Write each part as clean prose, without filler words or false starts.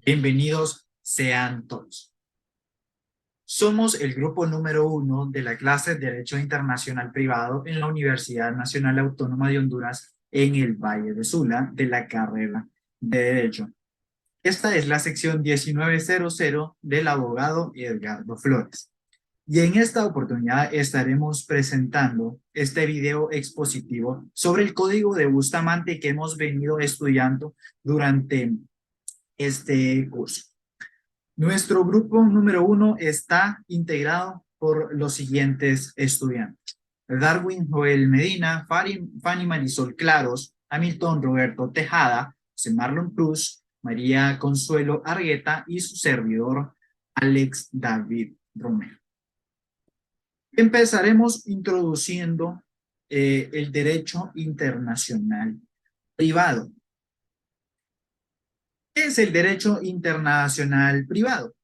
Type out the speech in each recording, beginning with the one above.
Bienvenidos sean todos. Somos el grupo número 1 de la clase de Derecho Internacional Privado en la Universidad Nacional Autónoma de Honduras en el Valle de Sula de la carrera de Derecho. Esta es la sección 1900 del abogado Edgardo Flores. Y en esta oportunidad estaremos presentando este video expositivo sobre el Código de Bustamante que hemos venido estudiando durante este curso. Nuestro grupo número 1 está integrado por los siguientes estudiantes: Darwin Joel Medina, Fanny Marisol Claros, Hamilton Roberto Tejada, José Marlon Cruz, María Consuelo Argueta y su servidor Alex David Romero. Empezaremos introduciendo el derecho internacional privado. ¿Qué es el derecho internacional privado?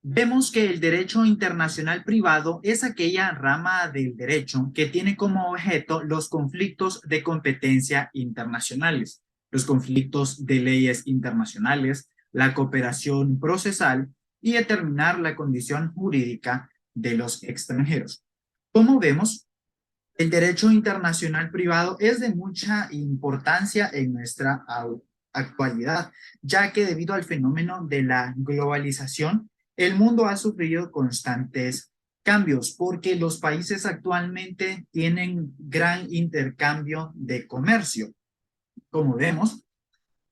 Vemos que el derecho internacional privado es aquella rama del derecho que tiene como objeto los conflictos de competencia internacionales, los conflictos de leyes internacionales, la cooperación procesal y determinar la condición jurídica de los extranjeros. Como vemos, el derecho internacional privado es de mucha importancia en nuestra actualidad, ya que debido al fenómeno de la globalización, el mundo ha sufrido constantes cambios porque los países actualmente tienen gran intercambio de comercio. Como vemos,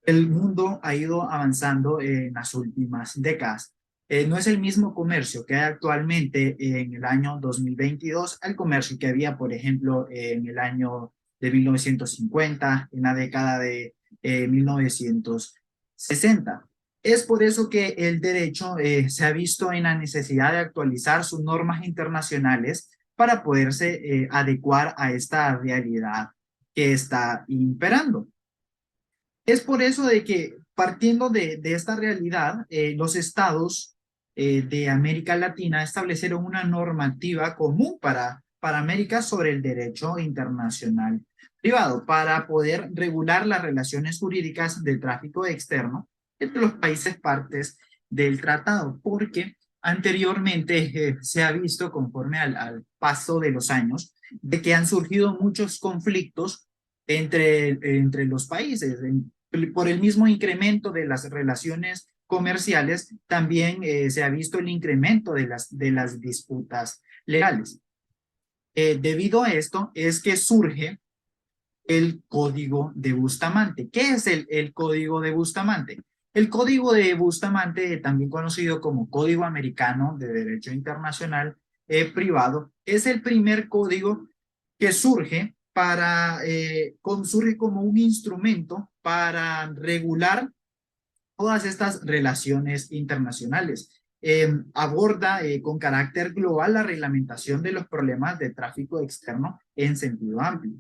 el mundo ha ido avanzando en las últimas décadas. No es el mismo comercio que hay actualmente en el año 2022 al comercio que había, por ejemplo, en el año de 1950, en la década de 1960. Es por eso que el derecho se ha visto en la necesidad de actualizar sus normas internacionales para poderse adecuar a esta realidad que está imperando. Es por eso de que partiendo de esta realidad, los estados de América Latina establecieron una normativa común para América sobre el derecho internacional privado para poder regular las relaciones jurídicas del tráfico externo entre los países partes del tratado, porque anteriormente se ha visto conforme al paso de los años de que han surgido muchos conflictos entre los países. Por el mismo incremento de las relaciones comerciales, también se ha visto el incremento de las disputas legales. Debido a esto es que surge el Código de Bustamante. ¿Qué es el Código de Bustamante? El Código de Bustamante, también conocido como Código Americano de Derecho Internacional Privado, es el primer código que surge surge como un instrumento para regular todas estas relaciones internacionales. Aborda con carácter global la reglamentación de los problemas de tráfico externo en sentido amplio.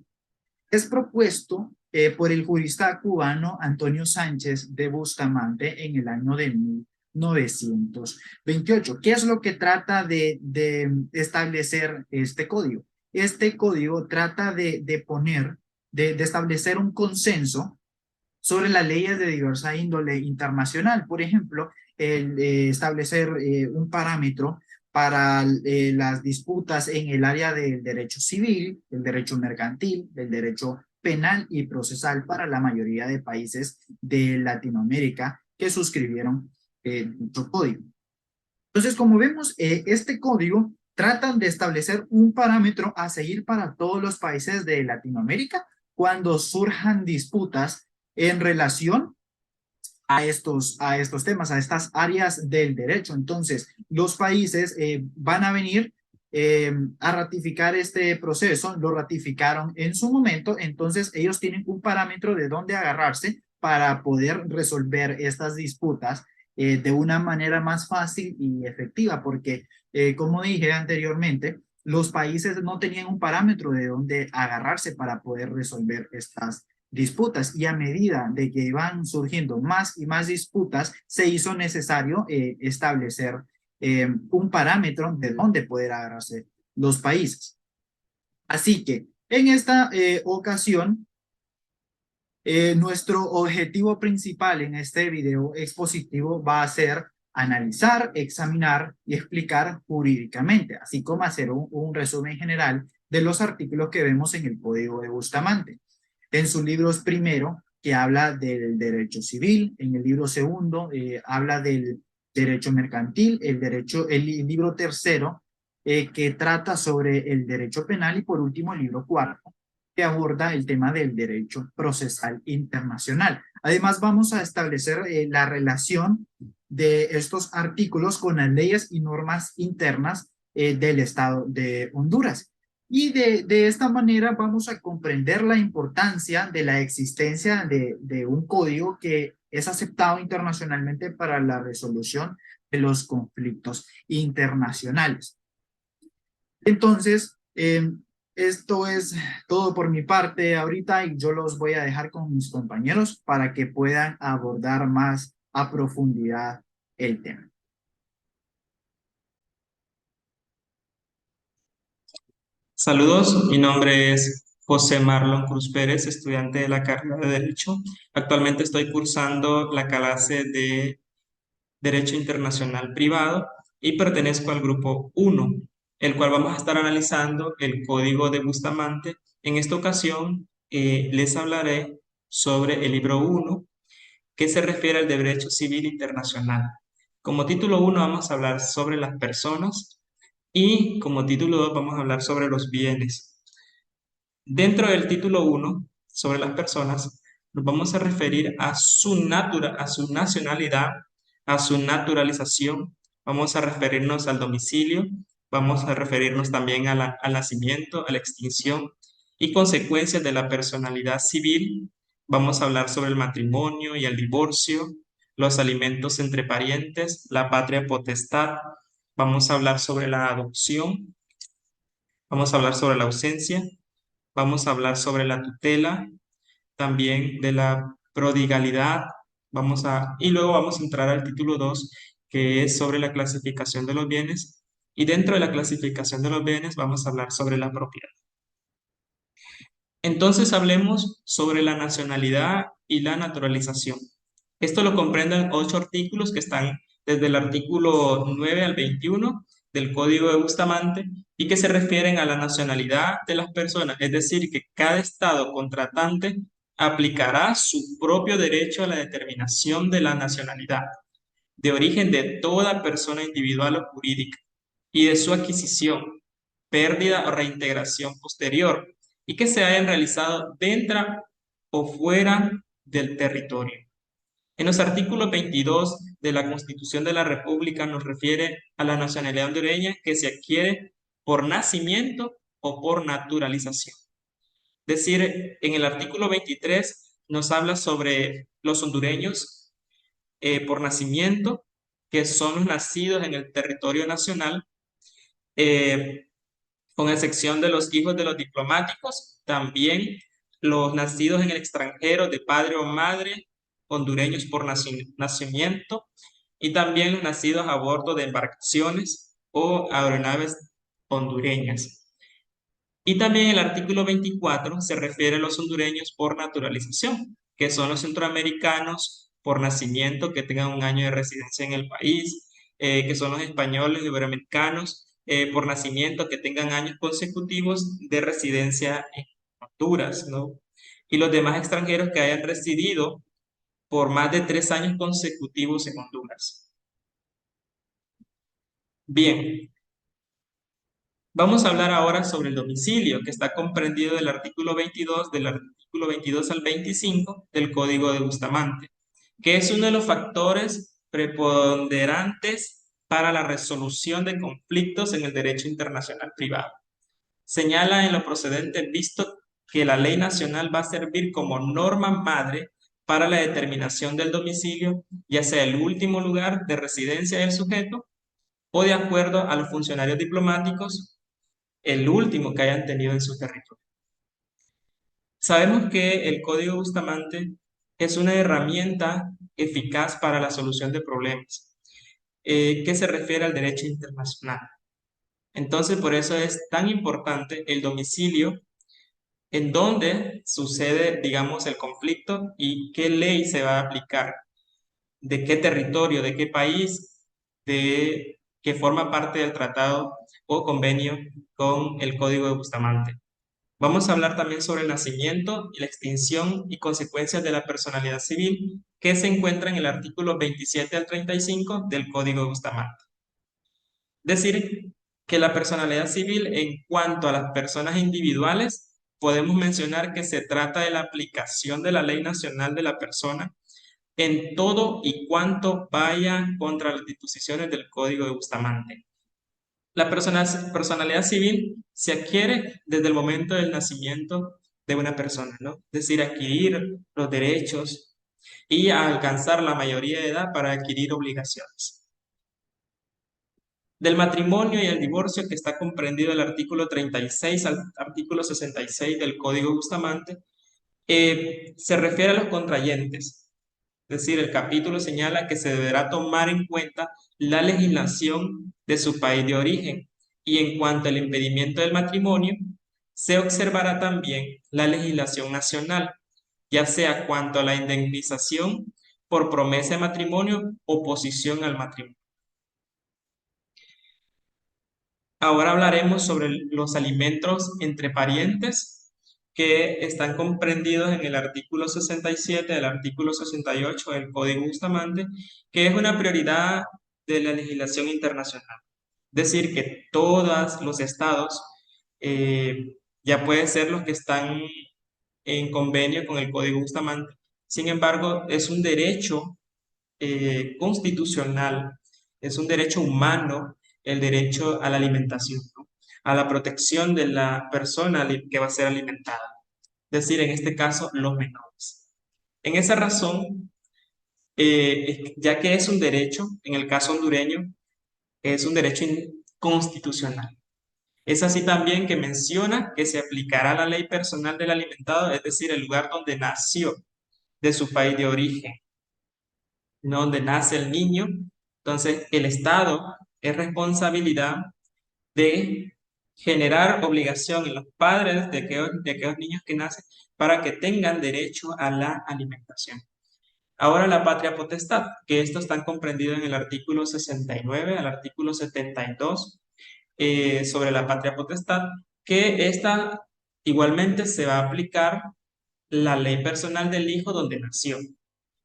Es propuesto por el jurista cubano Antonio Sánchez de Bustamante en el año de 1928. ¿Qué es lo que trata de establecer este código? Este código trata de establecer un consenso sobre las leyes de diversa índole internacional. Por ejemplo, establecer un parámetro para las disputas en el área del derecho civil, del derecho mercantil, del derecho penal y procesal para la mayoría de países de Latinoamérica que suscribieron dicho código. Entonces, como vemos, este código trata de establecer un parámetro a seguir para todos los países de Latinoamérica cuando surjan disputas en relación a estos temas, a estas áreas del derecho. Entonces, los países van a venir a ratificar este proceso, lo ratificaron en su momento, entonces ellos tienen un parámetro de dónde agarrarse para poder resolver estas disputas de una manera más fácil y efectiva, porque como dije anteriormente, los países no tenían un parámetro de dónde agarrarse para poder resolver estas disputas, y a medida de que iban surgiendo más y más disputas, se hizo necesario establecer un parámetro de dónde poder agarrarse los países. Así que en esta ocasión Nuestro objetivo principal en este video expositivo va a ser analizar, examinar y explicar jurídicamente, así como hacer un resumen general de los artículos que vemos en el Código de Bustamante. En sus libros primero, que habla del derecho civil, en el libro segundo habla del derecho mercantil, el libro tercero que trata sobre el derecho penal y por último el libro cuarto que aborda el tema del derecho procesal internacional. Además, vamos a establecer la relación de estos artículos con las leyes y normas internas del Estado de Honduras. Y de esta manera vamos a comprender la importancia de la existencia de un código que es aceptado internacionalmente para la resolución de los conflictos internacionales. Entonces, esto es todo por mi parte ahorita y yo los voy a dejar con mis compañeros para que puedan abordar más a profundidad el tema. Saludos, mi nombre es José Marlon Cruz Pérez, estudiante de la carrera de Derecho. Actualmente estoy cursando la clase de Derecho Internacional Privado y pertenezco al grupo 1, el cual vamos a estar analizando el Código de Bustamante. En esta ocasión les hablaré sobre el libro 1, que se refiere al derecho civil internacional. Como título 1 vamos a hablar sobre las personas y como título 2 vamos a hablar sobre los bienes. Dentro del título 1 sobre las personas, nos vamos a referir a su nacionalidad, a su naturalización, vamos a referirnos al domicilio, vamos a referirnos también al nacimiento, a la extinción y consecuencias de la personalidad civil. Vamos a hablar sobre el matrimonio y el divorcio, los alimentos entre parientes, la patria potestad. Vamos a hablar sobre la adopción, vamos a hablar sobre la ausencia, vamos a hablar sobre la tutela, también de la prodigalidad, y luego vamos a entrar al título 2, que es sobre la clasificación de los bienes, y dentro de la clasificación de los bienes vamos a hablar sobre la propiedad. Entonces hablemos sobre la nacionalidad y la naturalización. Esto lo comprenden 8 artículos que están desde el artículo 9 al 21 del Código de Bustamante y que se refieren a la nacionalidad de las personas, es decir, que cada estado contratante aplicará su propio derecho a la determinación de la nacionalidad, de origen de toda persona individual o jurídica y de su adquisición, pérdida o reintegración posterior y que se hayan realizado dentro o fuera del territorio. En los artículos 22 de la Constitución de la República nos refiere a la nacionalidad hondureña que se adquiere por nacimiento o por naturalización. Es decir, en el artículo 23 nos habla sobre los hondureños por nacimiento, que son los nacidos en el territorio nacional, eh, con excepción de los hijos de los diplomáticos, también los nacidos en el extranjero de padre o madre hondureños por nacimiento y también los nacidos a bordo de embarcaciones o aeronaves hondureñas. Y también el artículo 24 se refiere a los hondureños por naturalización, que son los centroamericanos por nacimiento que tengan un año de residencia en el país, que son los españoles iberoamericanos por nacimiento que tengan años consecutivos de residencia en Honduras, ¿no? Y los demás extranjeros que hayan residido por más de 3 años consecutivos en Honduras. Bien, vamos a hablar ahora sobre el domicilio, que está comprendido del artículo 22 al 25 del Código de Bustamante, que es uno de los factores preponderantes para la resolución de conflictos en el derecho internacional privado. Señala en lo procedente visto que la ley nacional va a servir como norma madre para la determinación del domicilio, ya sea el último lugar de residencia del sujeto o de acuerdo a los funcionarios diplomáticos el último que hayan tenido en su territorio. Sabemos que el Código Bustamante es una herramienta eficaz para la solución de problemas que se refiere al derecho internacional. Entonces, por eso es tan importante el domicilio en dónde sucede, digamos, el conflicto y qué ley se va a aplicar, de qué territorio, de qué país, de que forma parte del tratado o convenio con el Código de Bustamante. Vamos a hablar también sobre el nacimiento y la extinción y consecuencias de la personalidad civil, que se encuentra en el artículo 27 al 35 del Código de Bustamante. Decir que la personalidad civil, en cuanto a las personas individuales, podemos mencionar que se trata de la aplicación de la ley nacional de la persona en todo y cuanto vaya contra las disposiciones del Código de Bustamante. La personalidad civil se adquiere desde el momento del nacimiento de una persona, ¿no? Es decir, adquirir los derechos y alcanzar la mayoría de edad para adquirir obligaciones. Del matrimonio y el divorcio, que está comprendido el artículo 36 al artículo 66 del Código Bustamante, se refiere a los contrayentes. Es decir, el capítulo señala que se deberá tomar en cuenta la legislación de su país de origen y en cuanto al impedimento del matrimonio, se observará también la legislación nacional, ya sea cuanto a la indemnización por promesa de matrimonio o oposición al matrimonio. Ahora hablaremos sobre los alimentos entre parientes que están comprendidos en el artículo 67 del artículo 68 del Código Bustamante, que es una prioridad de la legislación internacional. Es decir, que todos los estados, ya pueden ser los que están en convenio con el Código Bustamante. Sin embargo, es un derecho constitucional, es un derecho humano el derecho a la alimentación, ¿no? A la protección de la persona que va a ser alimentada, es decir, en este caso, los menores. En esa razón, ya que es un derecho, en el caso hondureño, es un derecho constitucional. Es así también que menciona que se aplicará la ley personal del alimentado, es decir, el lugar donde nació, de su país de origen, no donde nace el niño. Entonces, el Estado es responsabilidad de generar obligación en los padres de aquellos niños que nacen para que tengan derecho a la alimentación. Ahora la patria potestad, que esto está comprendido en el artículo 69 al artículo 72 sobre la patria potestad, que esta igualmente se va a aplicar la ley personal del hijo donde nació.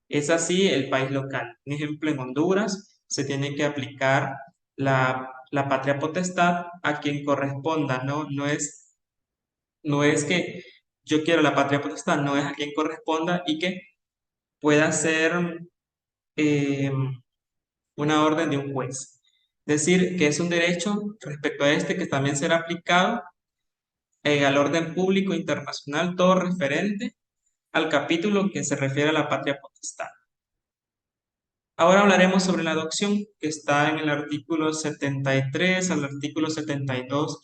Es así el país local. Un ejemplo, en Honduras se tiene que aplicar la patria potestad a quien corresponda, ¿no? No es que yo quiero la patria potestad, no es a quien corresponda y que pueda ser eh, una orden de un juez. Es decir, que es un derecho respecto a este que también será aplicado al orden público internacional, todo referente al capítulo que se refiere a la patria potestad. Ahora hablaremos sobre la adopción, que está en el artículo 73 al artículo 72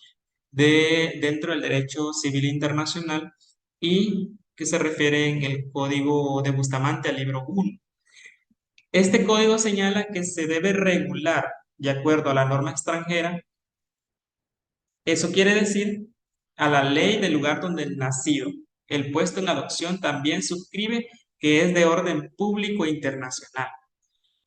dentro del derecho civil internacional y que se refiere en el Código de Bustamante al libro 1. Este código señala que se debe regular de acuerdo a la norma extranjera. Eso quiere decir a la ley del lugar donde el nacido, el puesto en adopción, también suscribe que es de orden público internacional.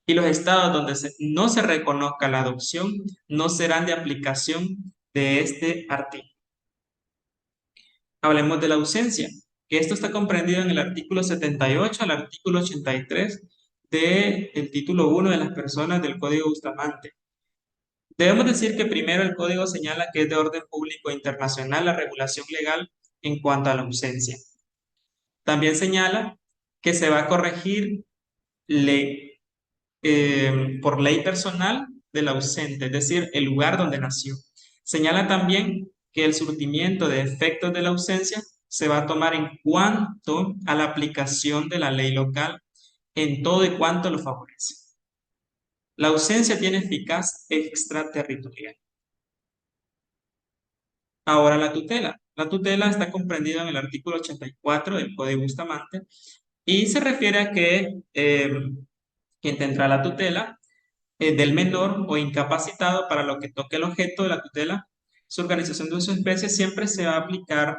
Y los estados donde no se reconozca la adopción no serán de aplicación de este artículo. Hablemos de la ausencia, que esto está comprendido en el artículo 78 al artículo 83 del título 1 de las personas del Código Bustamante. Debemos decir que primero el Código señala que es de orden público internacional la regulación legal en cuanto a la ausencia. También señala que se va a corregir por ley personal del ausente, es decir, el lugar donde nació. Señala también que el surtimiento de efectos de la ausencia se va a tomar en cuanto a la aplicación de la ley local en todo y cuanto lo favorece. La ausencia tiene eficaz extraterritorial. Ahora la tutela. La tutela está comprendida en el artículo 84 del Código Bustamante y se refiere a que quien tendrá la tutela del menor o incapacitado para lo que toque el objeto de la tutela, su organización de su especie siempre se va a aplicar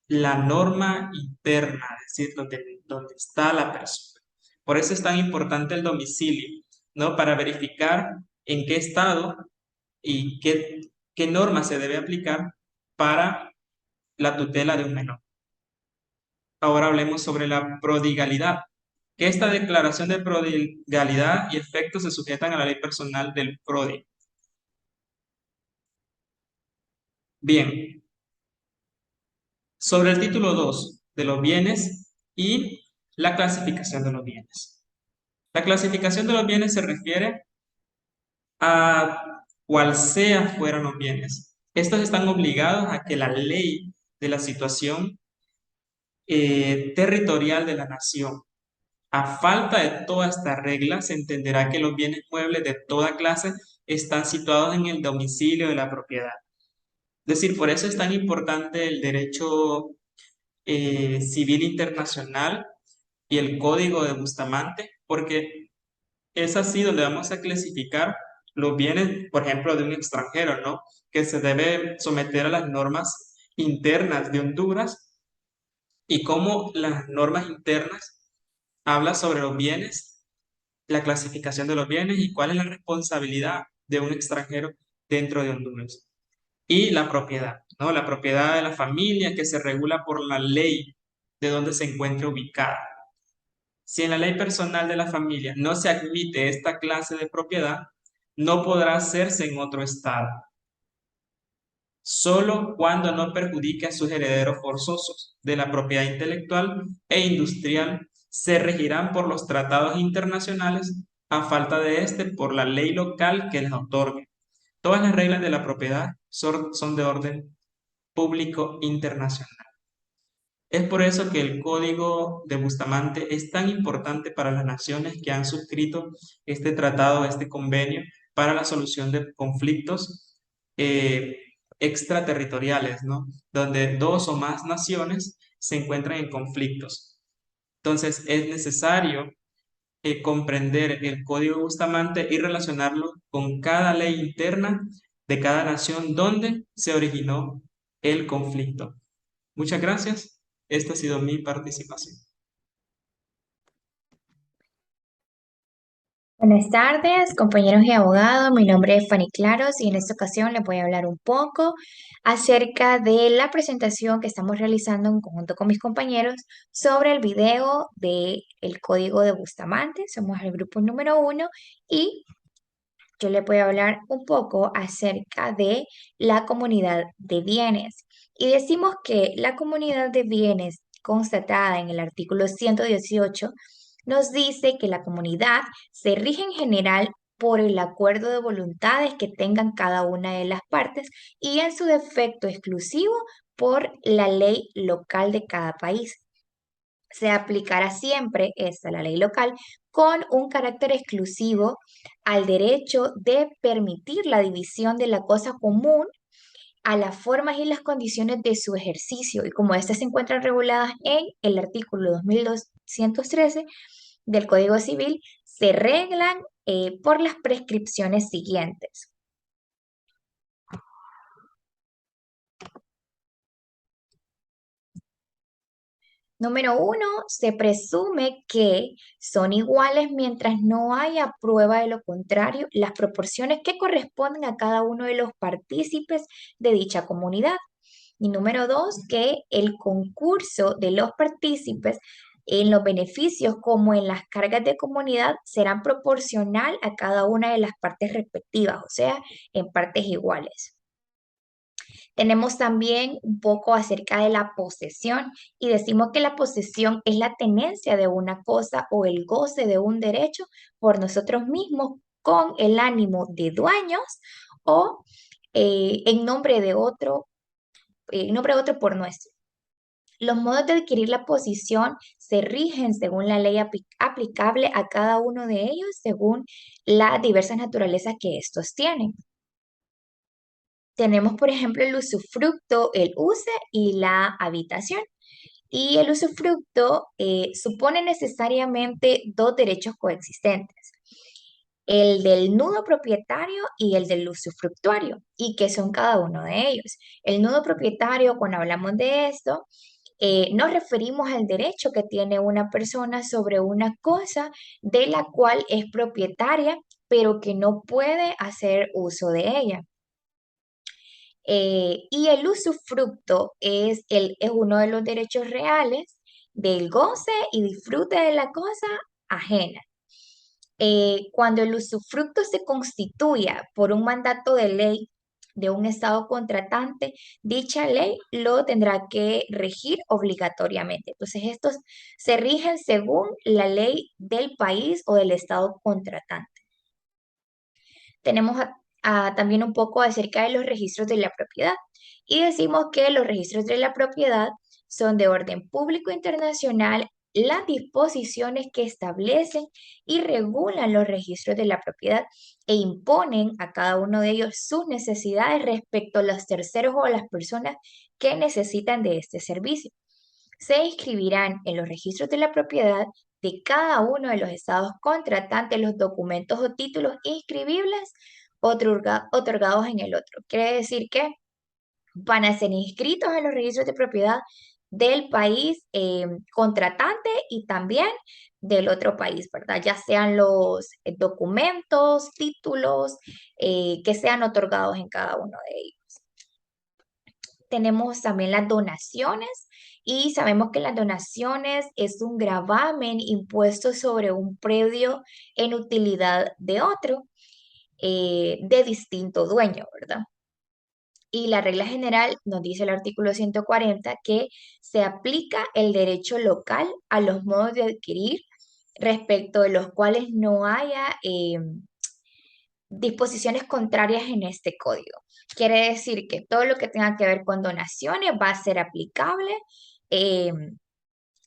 la norma interna, es decir, donde está la persona. Por eso es tan importante el domicilio, ¿no? Para verificar en qué estado y qué norma se debe aplicar para la tutela de un menor. Ahora hablemos sobre la prodigalidad, que esta declaración de prodigalidad y efectos se sujetan a la ley personal del pródigo. Bien, sobre el título 2 de los bienes y la clasificación de los bienes. La clasificación de los bienes se refiere a cual sea fueran los bienes. Estos están obligados a que la ley de la situación territorial de la nación. A falta de toda esta regla, se entenderá que los bienes muebles de toda clase están situados en el domicilio de la propiedad. Es decir, por eso es tan importante el derecho civil internacional y el Código de Bustamante, porque es así donde vamos a clasificar los bienes, por ejemplo, de un extranjero, ¿no? Que se debe someter a las normas internas de Honduras y cómo las normas internas hablan sobre los bienes, la clasificación de los bienes y cuál es la responsabilidad de un extranjero dentro de Honduras. Y la propiedad, ¿no? La propiedad de la familia que se regula por la ley de donde se encuentre ubicada. Si en la ley personal de la familia no se admite esta clase de propiedad, no podrá hacerse en otro estado, solo cuando no perjudique a sus herederos forzosos de la propiedad intelectual e industrial, se regirán por los tratados internacionales, a falta de este por la ley local que les otorgue. Todas las reglas de la propiedad son de orden público internacional. Es por eso que el Código de Bustamante es tan importante para las naciones que han suscrito este tratado, este convenio para la solución de conflictos eh, extraterritoriales, ¿no? Donde dos o más naciones se encuentran en conflictos. Entonces, es necesario comprender el Código de Bustamante y relacionarlo con cada ley interna de cada nación donde se originó el conflicto. Muchas gracias. Esta ha sido mi participación. Buenas tardes, compañeros y abogados. Mi nombre es Fanny Claros y en esta ocasión les voy a hablar un poco acerca de la presentación que estamos realizando en conjunto con mis compañeros sobre el video del Código de Bustamante. Somos el grupo número 1 y yo les voy a hablar un poco acerca de la comunidad de bienes. Y decimos que la comunidad de bienes constatada en el artículo 118 nos dice que la comunidad se rige en general por el acuerdo de voluntades que tengan cada una de las partes y en su defecto exclusivo por la ley local de cada país. Se aplicará siempre, esta la ley local, con un carácter exclusivo al derecho de permitir la división de la cosa común a las formas y las condiciones de su ejercicio. Y como estas se encuentran reguladas en el artículo 2213 del Código Civil, se reglan por las prescripciones siguientes. Número 1, se presume que son iguales mientras no haya prueba de lo contrario, las proporciones que corresponden a cada uno de los partícipes de dicha comunidad. Y número 2, que el concurso de los partícipes en los beneficios como en las cargas de comunidad serán proporcional a cada una de las partes respectivas, o sea, en partes iguales. Tenemos también un poco acerca de la posesión y decimos que la posesión es la tenencia de una cosa o el goce de un derecho por nosotros mismos con el ánimo de dueños o en nombre de otro, por nuestro. Los modos de adquirir la posesión se rigen según la ley aplicable a cada uno de ellos, según las diversas naturalezas que estos tienen. Tenemos, por ejemplo, el usufructo, el use y la habitación. Y el usufructo supone necesariamente dos derechos coexistentes, el del nudo propietario y el del usufructuario, y que son cada uno de ellos. El nudo propietario, cuando hablamos de esto, Nos referimos al derecho que tiene una persona sobre una cosa de la cual es propietaria, pero que no puede hacer uso de ella. Y el usufructo es uno de los derechos reales del goce y disfrute de la cosa ajena. Cuando el usufructo se constituya por un mandato de ley de un Estado contratante, dicha ley lo tendrá que regir obligatoriamente. Entonces, estos se rigen según la ley del país o del Estado contratante. Tenemos también un poco acerca de los registros de la propiedad y decimos que los registros de la propiedad son de orden público internacional las disposiciones que establecen y regulan los registros de la propiedad e imponen a cada uno de ellos sus necesidades respecto a los terceros o a las personas que necesitan de este servicio. Se inscribirán en los registros de la propiedad de cada uno de los estados contratantes los documentos o títulos inscribibles otorgados en el otro. Quiere decir que van a ser inscritos en los registros de propiedad del país contratante y también del otro país, ¿verdad? Ya sean los documentos, títulos que sean otorgados en cada uno de ellos. Tenemos también las donaciones y sabemos que las donaciones es un gravamen impuesto sobre un predio en utilidad de otro, de distinto dueño, ¿verdad? Y la regla general nos dice el artículo 140 que se aplica el derecho local a los modos de adquirir respecto de los cuales no haya disposiciones contrarias en este código. Quiere decir que todo lo que tenga que ver con donaciones va a ser aplicable eh,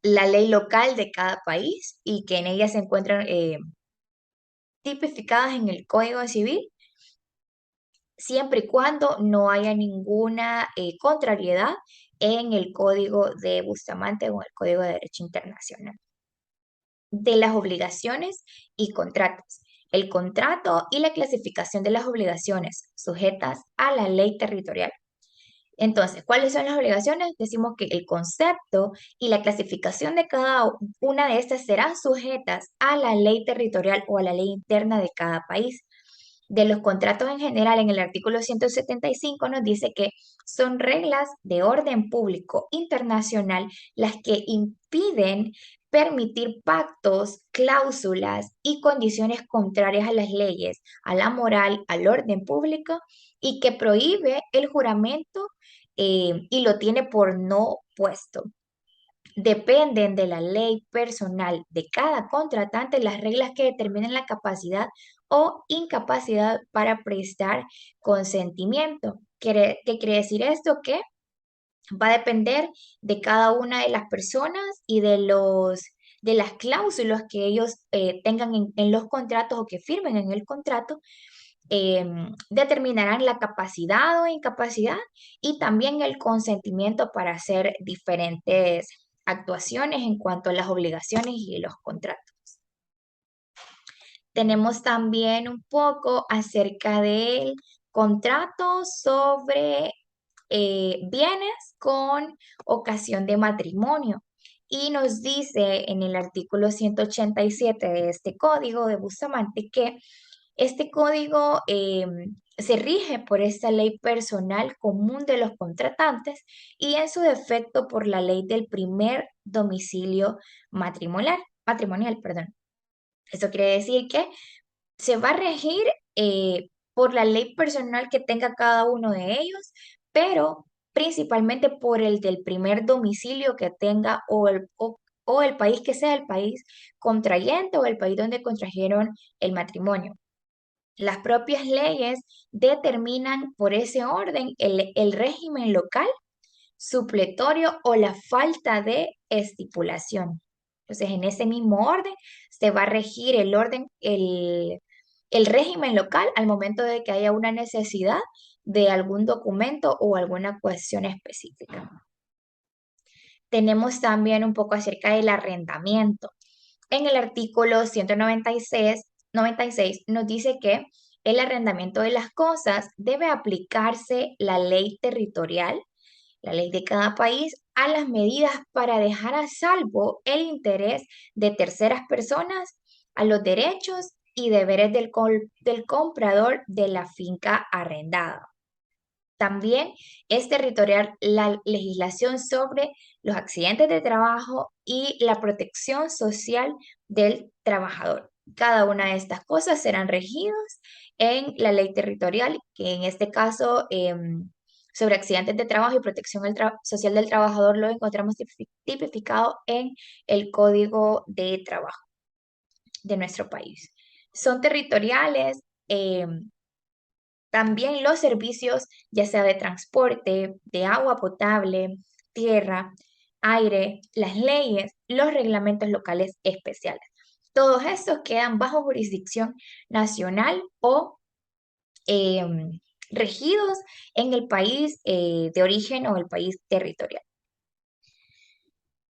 la ley local de cada país y que en ella se encuentran tipificadas en el Código Civil, siempre y cuando no haya ninguna contrariedad en el Código de Bustamante o el Código de Derecho Internacional. De las obligaciones y contratos. El contrato y la clasificación de las obligaciones sujetas a la ley territorial. Entonces, ¿cuáles son las obligaciones? Decimos que el concepto y la clasificación de cada una de estas serán sujetas a la ley territorial o a la ley interna de cada país. De los contratos en general, en el artículo 175 nos dice que son reglas de orden público internacional las que impiden permitir pactos, cláusulas y condiciones contrarias a las leyes, a la moral, al orden público y que prohíbe el juramento y lo tiene por no puesto. Dependen de la ley personal de cada contratante las reglas que determinen la capacidad o incapacidad para prestar consentimiento. ¿Qué quiere decir esto? Que va a depender de cada una de las personas y de las cláusulas que ellos tengan en los contratos o que firmen en el contrato, determinarán la capacidad o incapacidad y también el consentimiento para hacer diferentes actuaciones en cuanto a las obligaciones y los contratos. Tenemos también un poco acerca del contrato sobre bienes con ocasión de matrimonio. Y nos dice en el artículo 187 de este código de Bustamante que este código se rige por esta ley personal común de los contratantes y en su defecto por la ley del primer domicilio matrimonial, perdón. Eso quiere decir que se va a regir por la ley personal que tenga cada uno de ellos, pero principalmente por el del primer domicilio que tenga o el país que sea el país contrayente o el país donde contrajeron el matrimonio. Las propias leyes determinan por ese orden el régimen local, supletorio o la falta de estipulación. Entonces, en ese mismo orden se va a regir el régimen local al momento de que haya una necesidad de algún documento o alguna cuestión específica. Tenemos también un poco acerca del arrendamiento. En el artículo 196 nos dice que el arrendamiento de las cosas debe aplicarse la ley territorial la ley de cada país, a las medidas para dejar a salvo el interés de terceras personas, a los derechos y deberes del comprador de la finca arrendada. También es territorial la legislación sobre los accidentes de trabajo y la protección social del trabajador. Cada una de estas cosas serán regidos en la ley territorial, que en este caso sobre accidentes de trabajo y protección social del trabajador lo encontramos tipificado en el Código de Trabajo de nuestro país. Son territoriales. También los servicios, ya sea de transporte, de agua potable, tierra, aire, las leyes, los reglamentos locales especiales. Todos estos quedan bajo jurisdicción nacional o regidos en el país de origen o el país territorial.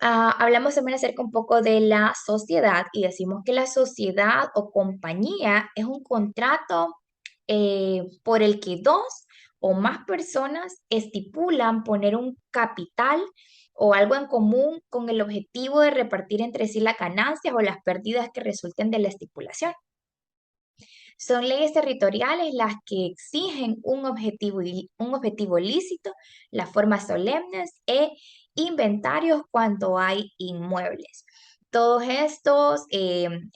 Hablamos también acerca un poco de la sociedad y decimos que la sociedad o compañía es un contrato por el que dos o más personas estipulan poner un capital o algo en común con el objetivo de repartir entre sí las ganancias o las pérdidas que resulten de la estipulación. Son leyes territoriales las que exigen un objetivo lícito, las formas solemnes e inventarios cuando hay inmuebles. Todos estos,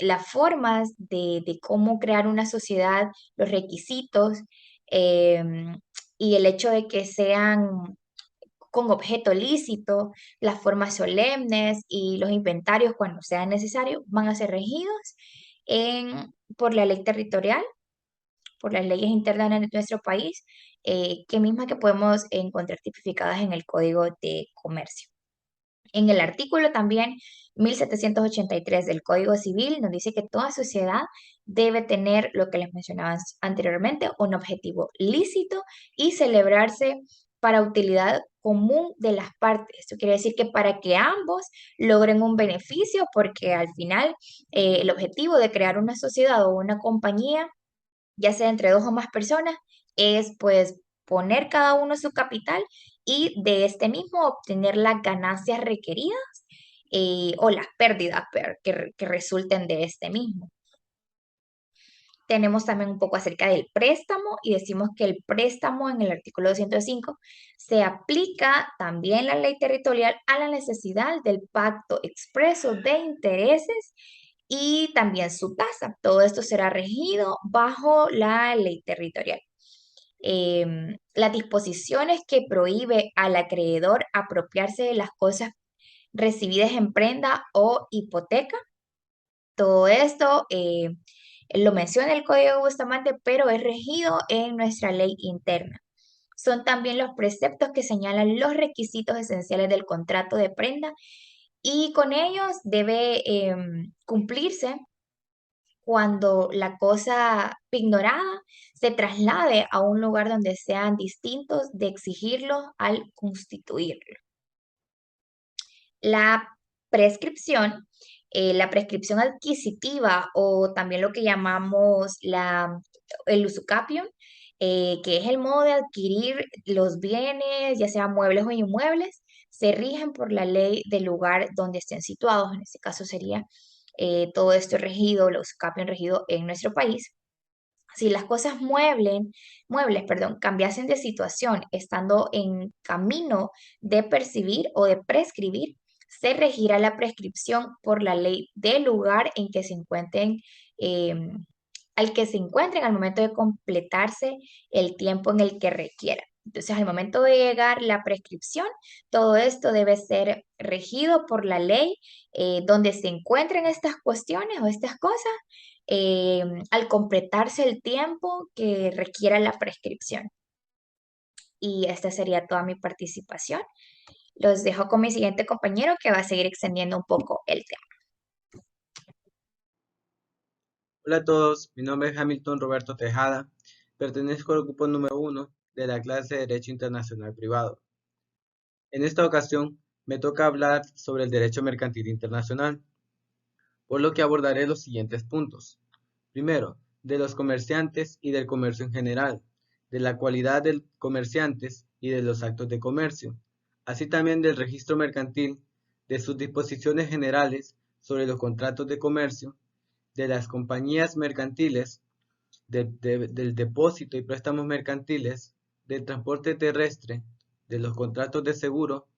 las formas de cómo crear una sociedad, los requisitos y el hecho de que sean con objeto lícito, las formas solemnes y los inventarios cuando sea necesario van a ser regidos por la ley territorial, por las leyes internas de nuestro país, que mismas que podemos encontrar tipificadas en el Código de Comercio. En el artículo también 1783 del Código Civil nos dice que toda sociedad debe tener lo que les mencionaba anteriormente, un objetivo lícito y celebrarse para utilidad común de las partes. Esto quiere decir que para que ambos logren un beneficio, porque al final el objetivo de crear una sociedad o una compañía, ya sea entre dos o más personas, es pues poner cada uno su capital y de este mismo obtener las ganancias requeridas o las pérdidas que resulten de este mismo. Tenemos también un poco acerca del préstamo y decimos que el préstamo en el artículo 205 se aplica también la ley territorial a la necesidad del pacto expreso de intereses y también su tasa. Todo esto será regido bajo la ley territorial. Las disposiciones que prohíbe al acreedor apropiarse de las cosas recibidas en prenda o hipoteca. Todo esto lo menciona el Código de Bustamante, pero es regido en nuestra ley interna. Son también los preceptos que señalan los requisitos esenciales del contrato de prenda y con ellos debe cumplirse cuando la cosa ignorada se traslade a un lugar donde sean distintos de exigirlo al constituirlo. La prescripción, la prescripción adquisitiva o también lo que llamamos el usucapión, que es el modo de adquirir los bienes, ya sean muebles o inmuebles, se rigen por la ley del lugar donde estén situados. En este caso sería todo esto regido, los usucapión regido en nuestro país. Si las cosas cambiasen de situación estando en camino de percibir o de prescribir, se regirá la prescripción por la ley del lugar en que se encuentren, al que se encuentren al momento de completarse el tiempo en el que requiera. Entonces, al momento de llegar la prescripción, todo esto debe ser regido por la ley donde se encuentren estas cuestiones o estas cosas al completarse el tiempo que requiera la prescripción. Y esta sería toda mi participación. Los dejo con mi siguiente compañero que va a seguir extendiendo un poco el tema. Hola a todos, mi nombre es Hamilton Roberto Tejada, pertenezco al grupo número 1 de la clase de Derecho Internacional Privado. En esta ocasión me toca hablar sobre el derecho mercantil internacional, por lo que abordaré los siguientes puntos. Primero, de los comerciantes y del comercio en general, de la cualidad de comerciantes y de los actos de comercio, así también del registro mercantil, de sus disposiciones generales sobre los contratos de comercio, de las compañías mercantiles, del depósito y préstamos mercantiles, del transporte terrestre, de los contratos de seguro,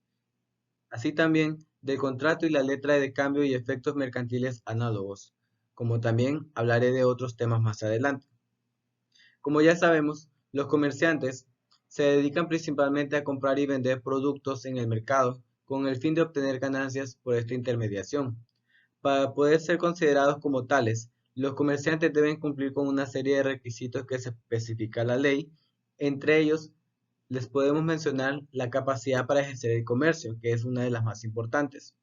así también del contrato y la letra de cambio y efectos mercantiles análogos, como también hablaré de otros temas más adelante. Como ya sabemos, los comerciantes se dedican principalmente a comprar y vender productos en el mercado con el fin de obtener ganancias por esta intermediación. Para poder ser considerados como tales, los comerciantes deben cumplir con una serie de requisitos que se especifica la ley. Entre ellos, les podemos mencionar la capacidad para ejercer el comercio, que es una de las más importantes.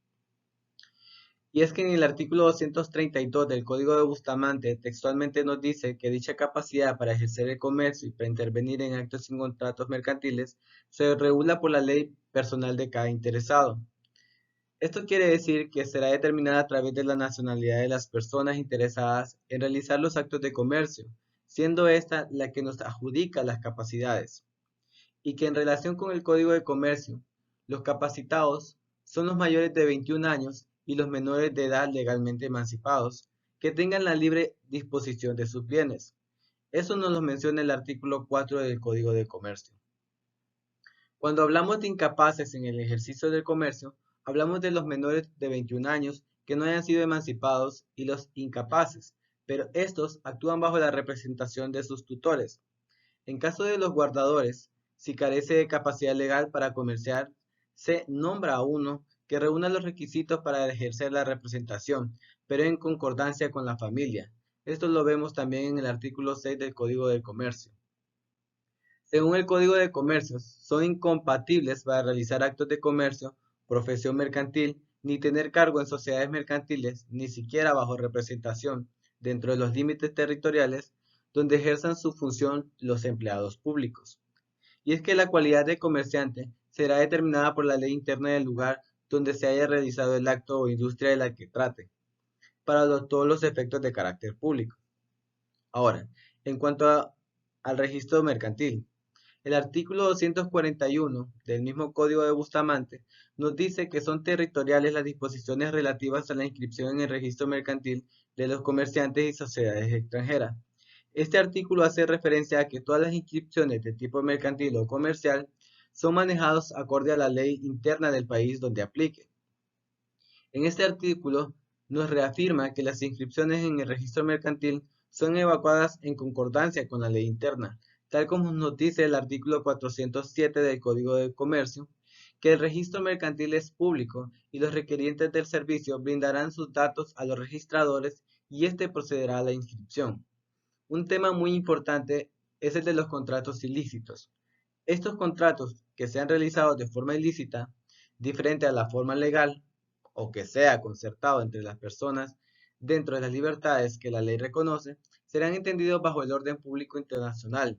Y es que en el artículo 232 del Código de Bustamante textualmente nos dice que dicha capacidad para ejercer el comercio y para intervenir en actos y contratos mercantiles se regula por la ley personal de cada interesado. Esto quiere decir que será determinada a través de la nacionalidad de las personas interesadas en realizar los actos de comercio, siendo esta la que nos adjudica las capacidades. Y que en relación con el Código de Comercio, los capacitados son los mayores de 21 años y los menores de edad legalmente emancipados, que tengan la libre disposición de sus bienes. Eso nos lo menciona el artículo 4 del Código de Comercio. Cuando hablamos de incapaces en el ejercicio del comercio, hablamos de los menores de 21 años que no hayan sido emancipados y los incapaces, pero estos actúan bajo la representación de sus tutores. En caso de los guardadores, si carece de capacidad legal para comerciar, se nombra a uno que reúna los requisitos para ejercer la representación, pero en concordancia con la familia. Esto lo vemos también en el artículo 6 del Código de Comercio. Según el Código de Comercio, son incompatibles para realizar actos de comercio, profesión mercantil, ni tener cargo en sociedades mercantiles, ni siquiera bajo representación, dentro de los límites territoriales, donde ejerzan su función los empleados públicos. Y es que la cualidad de comerciante será determinada por la ley interna del lugar donde se haya realizado el acto o industria de la que trate, para todos los efectos de carácter público. Ahora, en cuanto al registro mercantil, el artículo 241 del mismo Código de Bustamante nos dice que son territoriales las disposiciones relativas a la inscripción en el registro mercantil de los comerciantes y sociedades extranjeras. Este artículo hace referencia a que todas las inscripciones de tipo mercantil o comercial son manejados acorde a la ley interna del país donde aplique. En este artículo nos reafirma que las inscripciones en el registro mercantil son evacuadas en concordancia con la ley interna, tal como nos dice el artículo 407 del Código de Comercio, que el registro mercantil es público y los requirientes del servicio brindarán sus datos a los registradores y éste procederá a la inscripción. Un tema muy importante es el de los contratos ilícitos. Estos contratos que sean realizados de forma ilícita, diferente a la forma legal, o que sea concertado entre las personas dentro de las libertades que la ley reconoce, serán entendidos bajo el orden público internacional.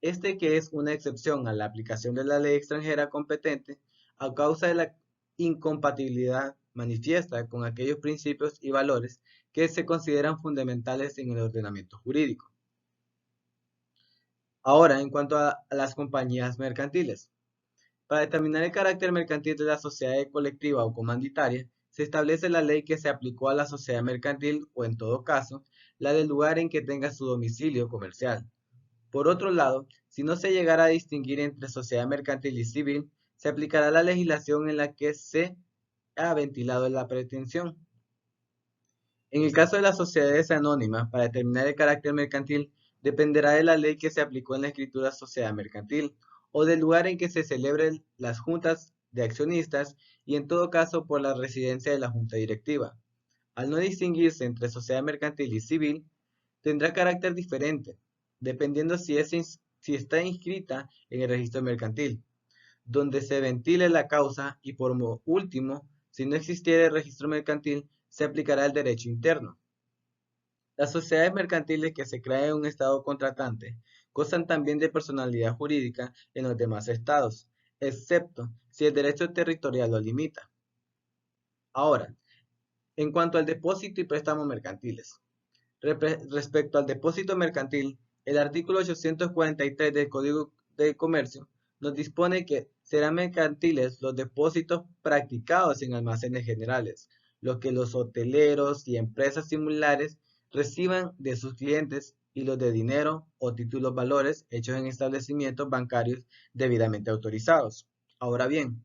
Este que es una excepción a la aplicación de la ley extranjera competente a causa de la incompatibilidad manifiesta con aquellos principios y valores que se consideran fundamentales en el ordenamiento jurídico. Ahora, en cuanto a las compañías mercantiles. Para determinar el carácter mercantil de la sociedad colectiva o comanditaria, se establece la ley que se aplicó a la sociedad mercantil o, en todo caso, la del lugar en que tenga su domicilio comercial. Por otro lado, si no se llegara a distinguir entre sociedad mercantil y civil, se aplicará la legislación en la que se ha ventilado la pretensión. En el caso de las sociedades anónimas, para determinar el carácter mercantil, dependerá de la ley que se aplicó en la escritura sociedad mercantil o del lugar en que se celebren las juntas de accionistas y en todo caso por la residencia de la junta directiva. Al no distinguirse entre sociedad mercantil y civil, tendrá carácter diferente, dependiendo si está inscrita en el registro mercantil, donde se ventile la causa y por último, si no existiera el registro mercantil, se aplicará el derecho interno. Las sociedades mercantiles que se crean en un estado contratante gozan también de personalidad jurídica en los demás estados, excepto si el derecho territorial lo limita. Ahora, en cuanto al depósito y préstamo mercantiles. Respecto al depósito mercantil, el artículo 843 del Código de Comercio nos dispone que serán mercantiles los depósitos practicados en almacenes generales, los que los hoteleros y empresas similares reciban de sus clientes, y los de dinero o títulos valores hechos en establecimientos bancarios debidamente autorizados. Ahora bien,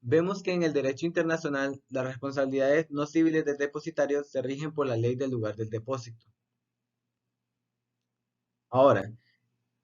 vemos que en el derecho internacional las responsabilidades no civiles del depositario se rigen por la ley del lugar del depósito. Ahora,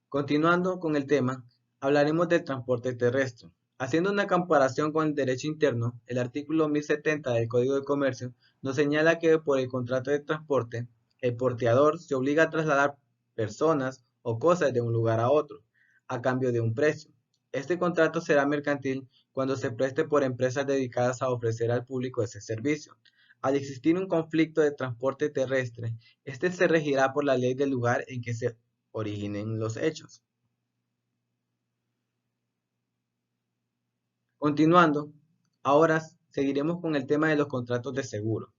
continuando con el tema, hablaremos del transporte terrestre. Haciendo una comparación con el derecho interno, el artículo 1070 del Código de Comercio nos señala que por el contrato de transporte, el porteador se obliga a trasladar personas o cosas de un lugar a otro, a cambio de un precio. Este contrato será mercantil cuando se preste por empresas dedicadas a ofrecer al público ese servicio. Al existir un conflicto de transporte terrestre, este se regirá por la ley del lugar en que se originen los hechos. Continuando, ahora seguiremos con el tema de los contratos de seguro.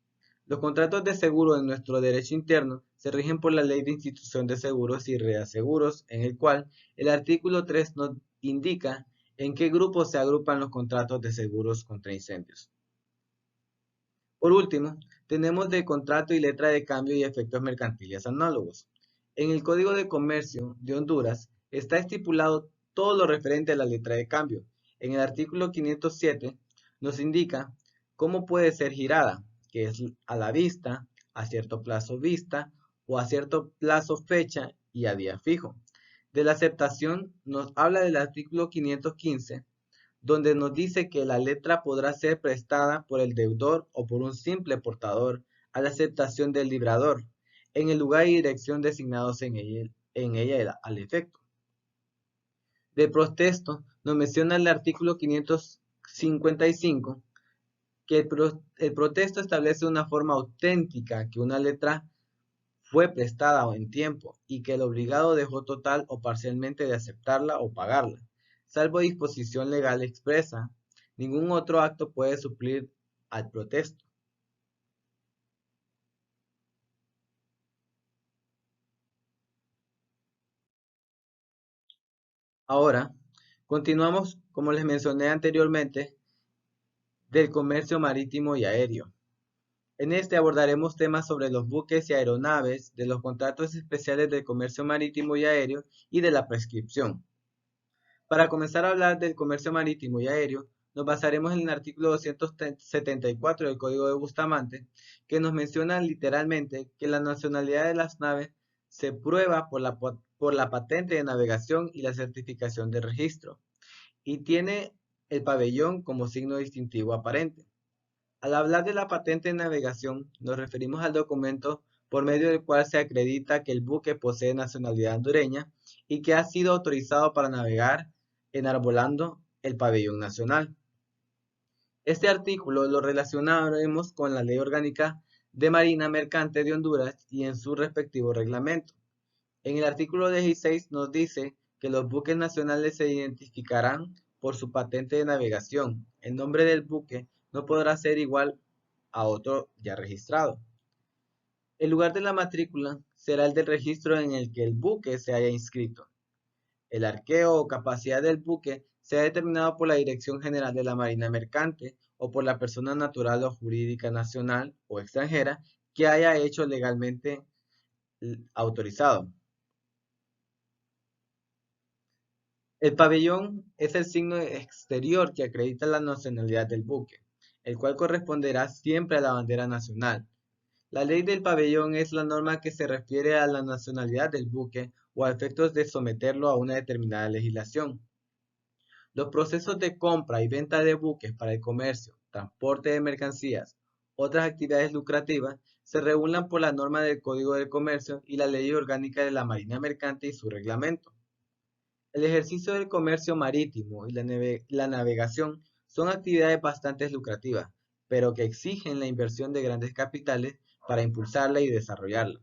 Los contratos de seguro en nuestro derecho interno se rigen por la Ley de Institución de Seguros y Reaseguros, en el cual el artículo 3 nos indica en qué grupos se agrupan los contratos de seguros contra incendios. Por último, tenemos de contrato y letra de cambio y efectos mercantiles análogos. En el Código de Comercio de Honduras está estipulado todo lo referente a la letra de cambio. En el artículo 507 nos indica cómo puede ser girada, que es a la vista, a cierto plazo vista, o a cierto plazo fecha y a día fijo. De la aceptación nos habla del artículo 515, donde nos dice que la letra podrá ser prestada por el deudor o por un simple portador a la aceptación del librador, en el lugar y dirección designados en ella al efecto. De protesto nos menciona el artículo 555 que el protesto establece una forma auténtica que una letra fue prestada en tiempo y que el obligado dejó total o parcialmente de aceptarla o pagarla. Salvo disposición legal expresa, ningún otro acto puede suplir al protesto. Ahora, continuamos, como les mencioné anteriormente, del comercio marítimo y aéreo. En este abordaremos temas sobre los buques y aeronaves, de los contratos especiales del comercio marítimo y aéreo y de la prescripción. Para comenzar a hablar del comercio marítimo y aéreo, nos basaremos en el artículo 274 del Código de Bustamante, que nos menciona literalmente que la nacionalidad de las naves se prueba por la patente de navegación y la certificación de registro, y tiene el pabellón como signo distintivo aparente. Al hablar de la patente de navegación, nos referimos al documento por medio del cual se acredita que el buque posee nacionalidad hondureña y que ha sido autorizado para navegar enarbolando el pabellón nacional. Este artículo lo relacionaremos con la Ley Orgánica de Marina Mercante de Honduras y en su respectivo reglamento. En el artículo 16 nos dice que los buques nacionales se identificarán por su patente de navegación. El nombre del buque no podrá ser igual a otro ya registrado. El lugar de la matrícula será el del registro en el que el buque se haya inscrito. El arqueo o capacidad del buque sea determinado por la Dirección General de la Marina Mercante o por la persona natural o jurídica nacional o extranjera que haya hecho legalmente autorizado. El pabellón es el signo exterior que acredita la nacionalidad del buque, el cual corresponderá siempre a la bandera nacional. La ley del pabellón es la norma que se refiere a la nacionalidad del buque o a efectos de someterlo a una determinada legislación. Los procesos de compra y venta de buques para el comercio, transporte de mercancías, otras actividades lucrativas, se regulan por la norma del Código de Comercio y la Ley Orgánica de la Marina Mercante y su reglamento. El ejercicio del comercio marítimo y la navegación son actividades bastante lucrativas, pero que exigen la inversión de grandes capitales para impulsarla y desarrollarla.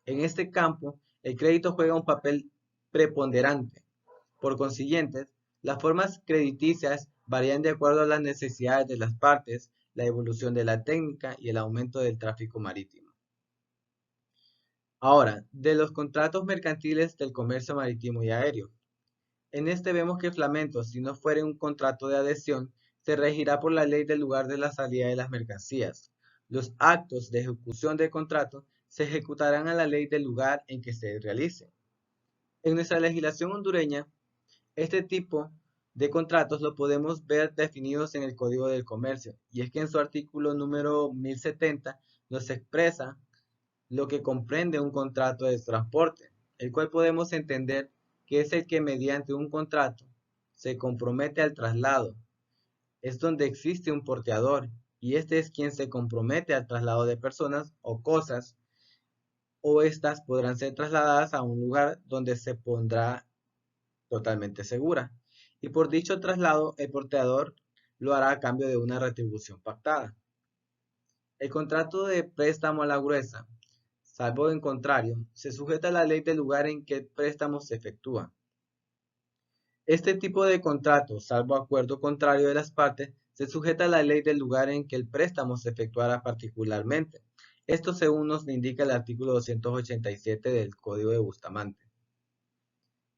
En este campo, el crédito juega un papel preponderante. Por consiguiente, las formas crediticias varían de acuerdo a las necesidades de las partes, la evolución de la técnica y el aumento del tráfico marítimo. Ahora, de los contratos mercantiles del comercio marítimo y aéreo. En este vemos que el flamento, si no fuere un contrato de adhesión, se regirá por la ley del lugar de la salida de las mercancías. Los actos de ejecución del contrato se ejecutarán a la ley del lugar en que se realice. En nuestra legislación hondureña, este tipo de contratos lo podemos ver definidos en el Código del Comercio, y es que en su artículo número 1070 nos expresa lo que comprende un contrato de transporte, el cual podemos entender que es el que mediante un contrato se compromete al traslado. Es donde existe un porteador, y este es quien se compromete al traslado de personas o cosas, o estas podrán ser trasladadas a un lugar donde se pondrá totalmente segura. Y por dicho traslado, el porteador lo hará a cambio de una retribución pactada. El contrato de préstamo a la gruesa, salvo en contrario, se sujeta a la ley del lugar en que el préstamo se efectúa. Este tipo de contrato, salvo acuerdo contrario de las partes, se sujeta a la ley del lugar en que el préstamo se efectuará particularmente. Esto según nos indica el artículo 287 del Código de Bustamante.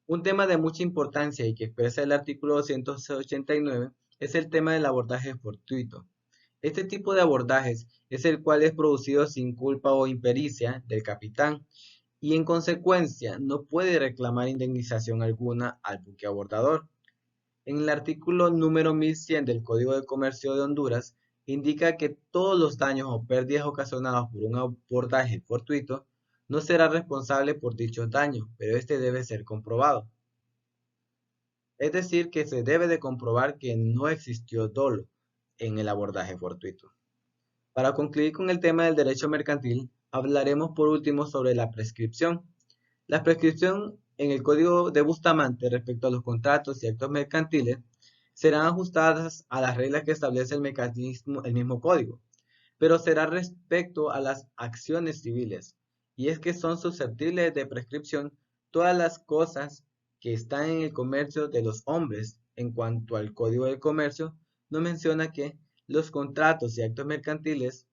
Un tema de mucha importancia y que expresa el artículo 289 es el tema del abordaje fortuito. Este tipo de abordajes es el cual es producido sin culpa o impericia del capitán y en consecuencia no puede reclamar indemnización alguna al buque abordador. En el artículo número 1100 del Código de Comercio de Honduras indica que todos los daños o pérdidas ocasionados por un abordaje fortuito no será responsable por dichos daños, pero este debe ser comprobado. Es decir, que se debe de comprobar que no existió dolo en el abordaje fortuito. Para concluir con el tema del derecho mercantil, hablaremos por último sobre la prescripción. La prescripción en el Código de Bustamante respecto a los contratos y actos mercantiles serán ajustadas a las reglas que establece el mismo código, pero será respecto a las acciones civiles, y es que son susceptibles de prescripción todas las cosas que están en el comercio de los hombres. En cuanto al Código del Comercio, no menciona que los contratos y actos mercantiles,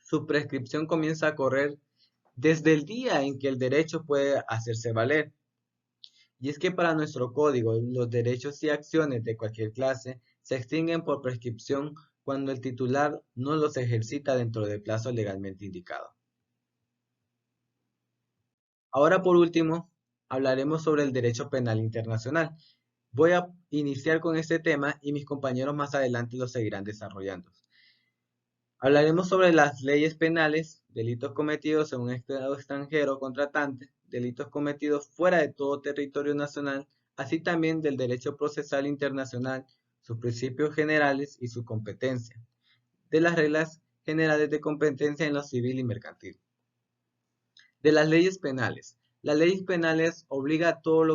su prescripción comienza a correr desde el día en que el derecho puede hacerse valer. Y es que para nuestro código, los derechos y acciones de cualquier clase se extinguen por prescripción cuando el titular no los ejercita dentro del plazo legalmente indicado. Ahora, por último, hablaremos sobre el derecho penal internacional. Voy a iniciar con este tema y mis compañeros más adelante lo seguirán desarrollando. Hablaremos sobre las leyes penales, delitos cometidos en un estado extranjero contratante, delitos cometidos fuera de todo territorio nacional, así también del derecho procesal internacional, sus principios generales y su competencia, de las reglas generales de competencia en lo civil y mercantil. De las leyes penales. Las leyes penales obligan a todos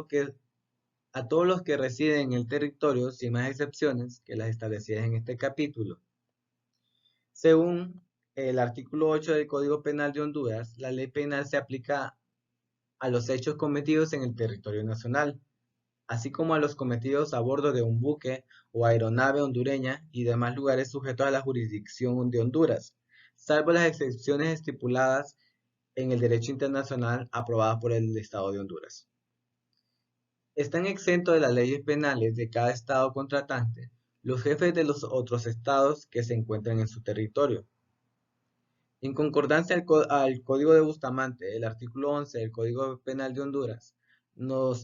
los que residen en el territorio, sin más excepciones que las establecidas en este capítulo. Según el artículo 8 del Código Penal de Honduras, la ley penal se aplica a los hechos cometidos en el territorio nacional, así como a los cometidos a bordo de un buque o aeronave hondureña y demás lugares sujetos a la jurisdicción de Honduras, salvo las excepciones estipuladas en el derecho internacional aprobadas por el Estado de Honduras. Están exentos de las leyes penales de cada estado contratante los jefes de los otros estados que se encuentran en su territorio. En concordancia al Código de Bustamante, el artículo 11 del Código Penal de Honduras no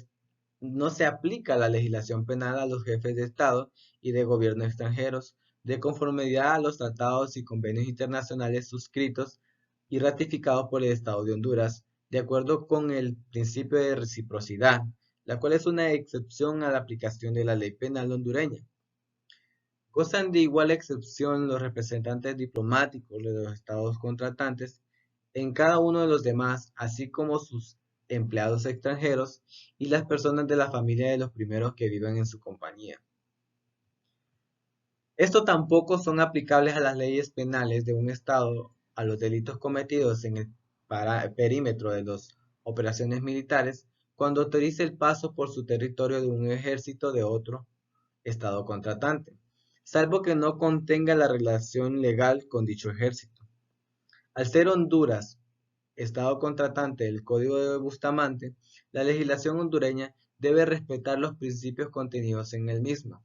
se aplica la legislación penal a los jefes de Estado y de gobierno extranjeros, de conformidad a los tratados y convenios internacionales suscritos y ratificados por el Estado de Honduras, de acuerdo con el principio de reciprocidad, la cual es una excepción a la aplicación de la ley penal hondureña. Gozan de igual excepción los representantes diplomáticos de los estados contratantes en cada uno de los demás, así como sus empleados extranjeros y las personas de la familia de los primeros que viven en su compañía. Esto tampoco son aplicables a las leyes penales de un estado a los delitos cometidos en el perímetro de las operaciones militares cuando autorice el paso por su territorio de un ejército de otro estado contratante, salvo que no contenga la relación legal con dicho ejército. Al ser Honduras estado contratante del Código de Bustamante, la legislación hondureña debe respetar los principios contenidos en el mismo.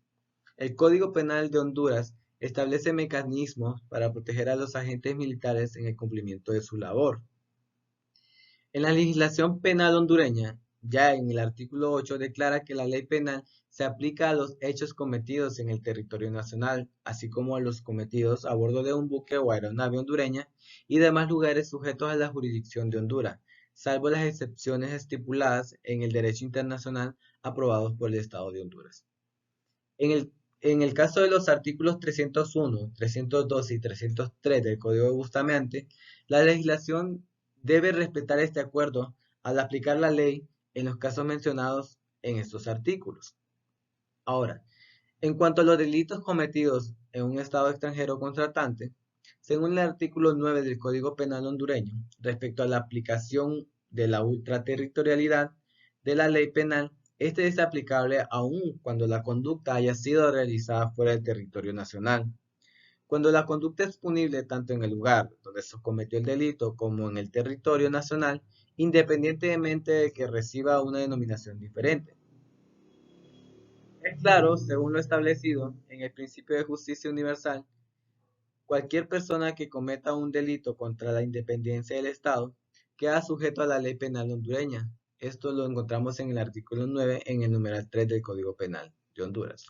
El Código Penal de Honduras establece mecanismos para proteger a los agentes militares en el cumplimiento de su labor. En la legislación penal hondureña, ya en el artículo 8 declara que la ley penal se aplica a los hechos cometidos en el territorio nacional, así como a los cometidos a bordo de un buque o aeronave hondureña y demás lugares sujetos a la jurisdicción de Honduras, salvo las excepciones estipuladas en el derecho internacional aprobados por el Estado de Honduras. En el caso de los artículos 301, 302 y 303 del Código de Bustamante, la legislación debe respetar este acuerdo al aplicar la ley en los casos mencionados en estos artículos. Ahora, en cuanto a los delitos cometidos en un Estado extranjero contratante, según el artículo 9 del Código Penal hondureño, respecto a la aplicación de la ultraterritorialidad de la ley penal, este es aplicable aun cuando la conducta haya sido realizada fuera del territorio nacional. Cuando la conducta es punible tanto en el lugar donde se cometió el delito como en el territorio nacional, independientemente de que reciba una denominación diferente. Es claro, según lo establecido en el principio de justicia universal, cualquier persona que cometa un delito contra la independencia del Estado queda sujeto a la ley penal hondureña. Esto lo encontramos en el artículo 9 en el numeral 3 del Código Penal de Honduras.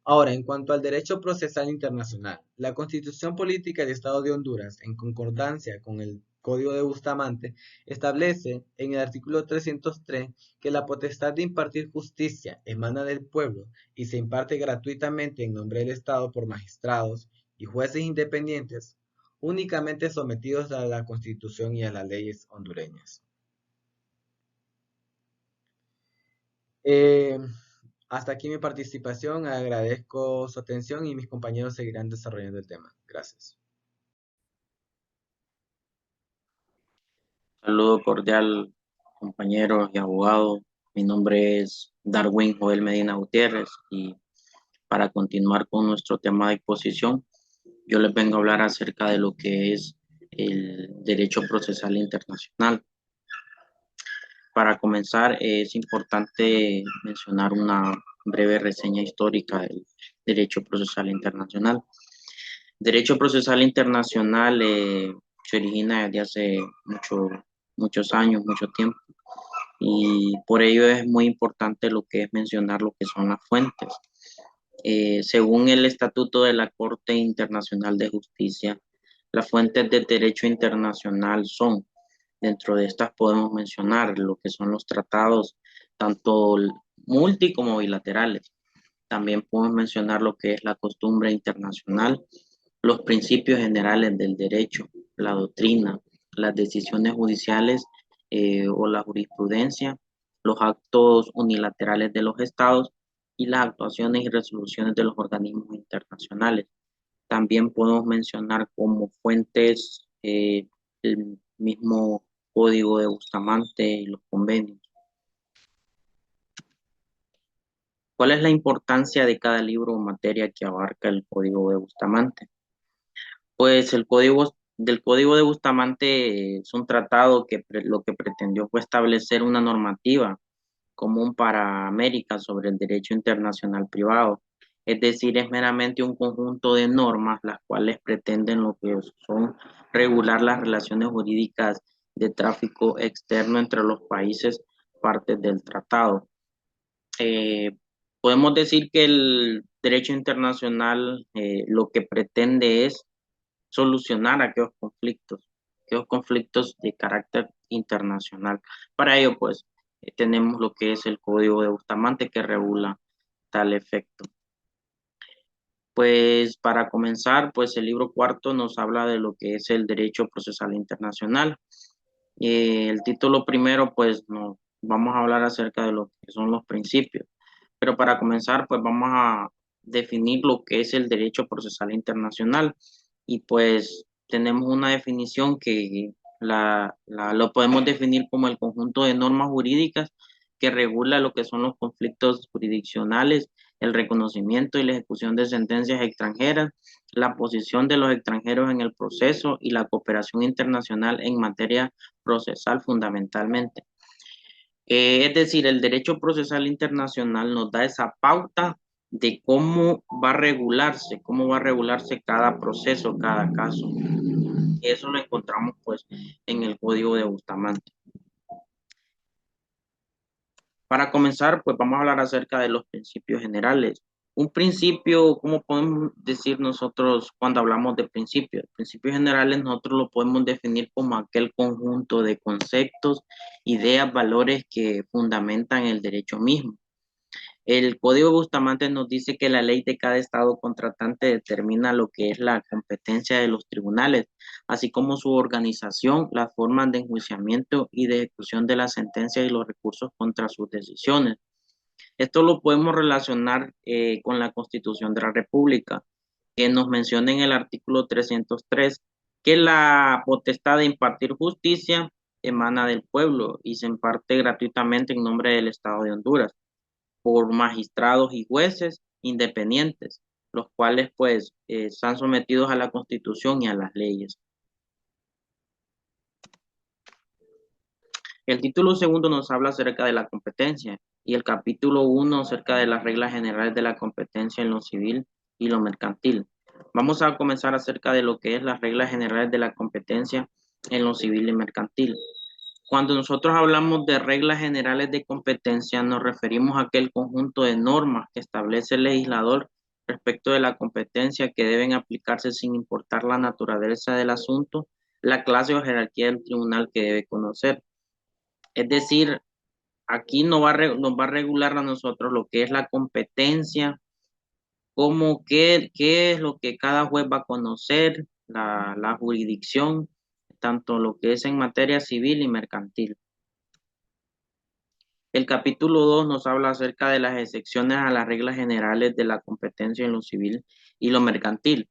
Ahora, en cuanto al derecho procesal internacional, la Constitución Política del Estado de Honduras, en concordancia con el Código de Bustamante, establece en el artículo 303 que la potestad de impartir justicia emana del pueblo y se imparte gratuitamente en nombre del Estado por magistrados y jueces independientes, únicamente sometidos a la Constitución y a las leyes hondureñas. Hasta aquí mi participación, agradezco su atención y mis compañeros seguirán desarrollando el tema. Gracias. Saludo cordial, compañeros y abogados. Mi nombre es Darwin Joel Medina Gutiérrez y para continuar con nuestro tema de exposición, yo les vengo a hablar acerca de lo que es el derecho procesal internacional. Para comenzar, es importante mencionar una breve reseña histórica del derecho procesal internacional. Derecho procesal internacional se origina desde hace muchos años, mucho tiempo, y por ello es muy importante lo que es mencionar lo que son las fuentes. Según el Estatuto de la Corte Internacional de Justicia, las fuentes del derecho internacional son, dentro de estas podemos mencionar lo que son los tratados, tanto multi como bilaterales. También podemos mencionar lo que es la costumbre internacional, los principios generales del derecho, la doctrina, las decisiones judiciales o la jurisprudencia, los actos unilaterales de los estados y las actuaciones y resoluciones de los organismos internacionales. También podemos mencionar como fuentes el mismo Código de Bustamante y los convenios. ¿Cuál es la importancia de cada libro o materia que abarca el Código de Bustamante? Pues el Código de Bustamante es un tratado que lo que pretendió fue establecer una normativa común para América sobre el derecho internacional privado. Es decir, es meramente un conjunto de normas las cuales pretenden lo que son regular las relaciones jurídicas de tráfico externo entre los países partes del tratado. Podemos decir que el derecho internacional lo que pretende es solucionar aquellos conflictos de carácter internacional. Para ello, pues, tenemos lo que es el Código de Bustamante que regula tal efecto. Pues para comenzar, pues el libro cuarto nos habla de lo que es el derecho procesal internacional. El título primero, pues nos vamos a hablar acerca de lo que son los principios. Pero para comenzar, pues vamos a definir lo que es el derecho procesal internacional. Y pues tenemos una definición que lo podemos definir como el conjunto de normas jurídicas que regula lo que son los conflictos jurisdiccionales, el reconocimiento y la ejecución de sentencias extranjeras, la posición de los extranjeros en el proceso y la cooperación internacional en materia procesal fundamentalmente. Es decir, el derecho procesal internacional nos da esa pauta de cómo va a regularse cada proceso, cada caso. Eso lo encontramos pues en el Código de Bustamante. Para comenzar, pues vamos a hablar acerca de los principios generales. Un principio, ¿cómo podemos decir nosotros cuando hablamos de principios? Principios generales nosotros lo podemos definir como aquel conjunto de conceptos, ideas, valores que fundamentan el derecho mismo. El Código Bustamante nos dice que la ley de cada estado contratante determina lo que es la competencia de los tribunales, así como su organización, las formas de enjuiciamiento y de ejecución de las sentencias y los recursos contra sus decisiones. Esto lo podemos relacionar con la Constitución de la República, que nos menciona en el artículo 303 que la potestad de impartir justicia emana del pueblo y se imparte gratuitamente en nombre del Estado de Honduras por magistrados y jueces independientes, los cuales pues están sometidos a la Constitución y a las leyes. El título segundo nos habla acerca de la competencia y el capítulo 1 acerca de las reglas generales de la competencia en lo civil y lo mercantil. Vamos a comenzar acerca de lo que es las reglas generales de la competencia en lo civil y mercantil. Cuando nosotros hablamos de reglas generales de competencia, nos referimos a aquel conjunto de normas que establece el legislador respecto de la competencia que deben aplicarse sin importar la naturaleza del asunto, la clase o jerarquía del tribunal que debe conocer. Es decir, aquí nos va a regular a nosotros lo que es la competencia, como qué es lo que cada juez va a conocer, la jurisdicción, tanto lo que es en materia civil y mercantil. El capítulo 2 nos habla acerca de las excepciones a las reglas generales de la competencia en lo civil y lo mercantil.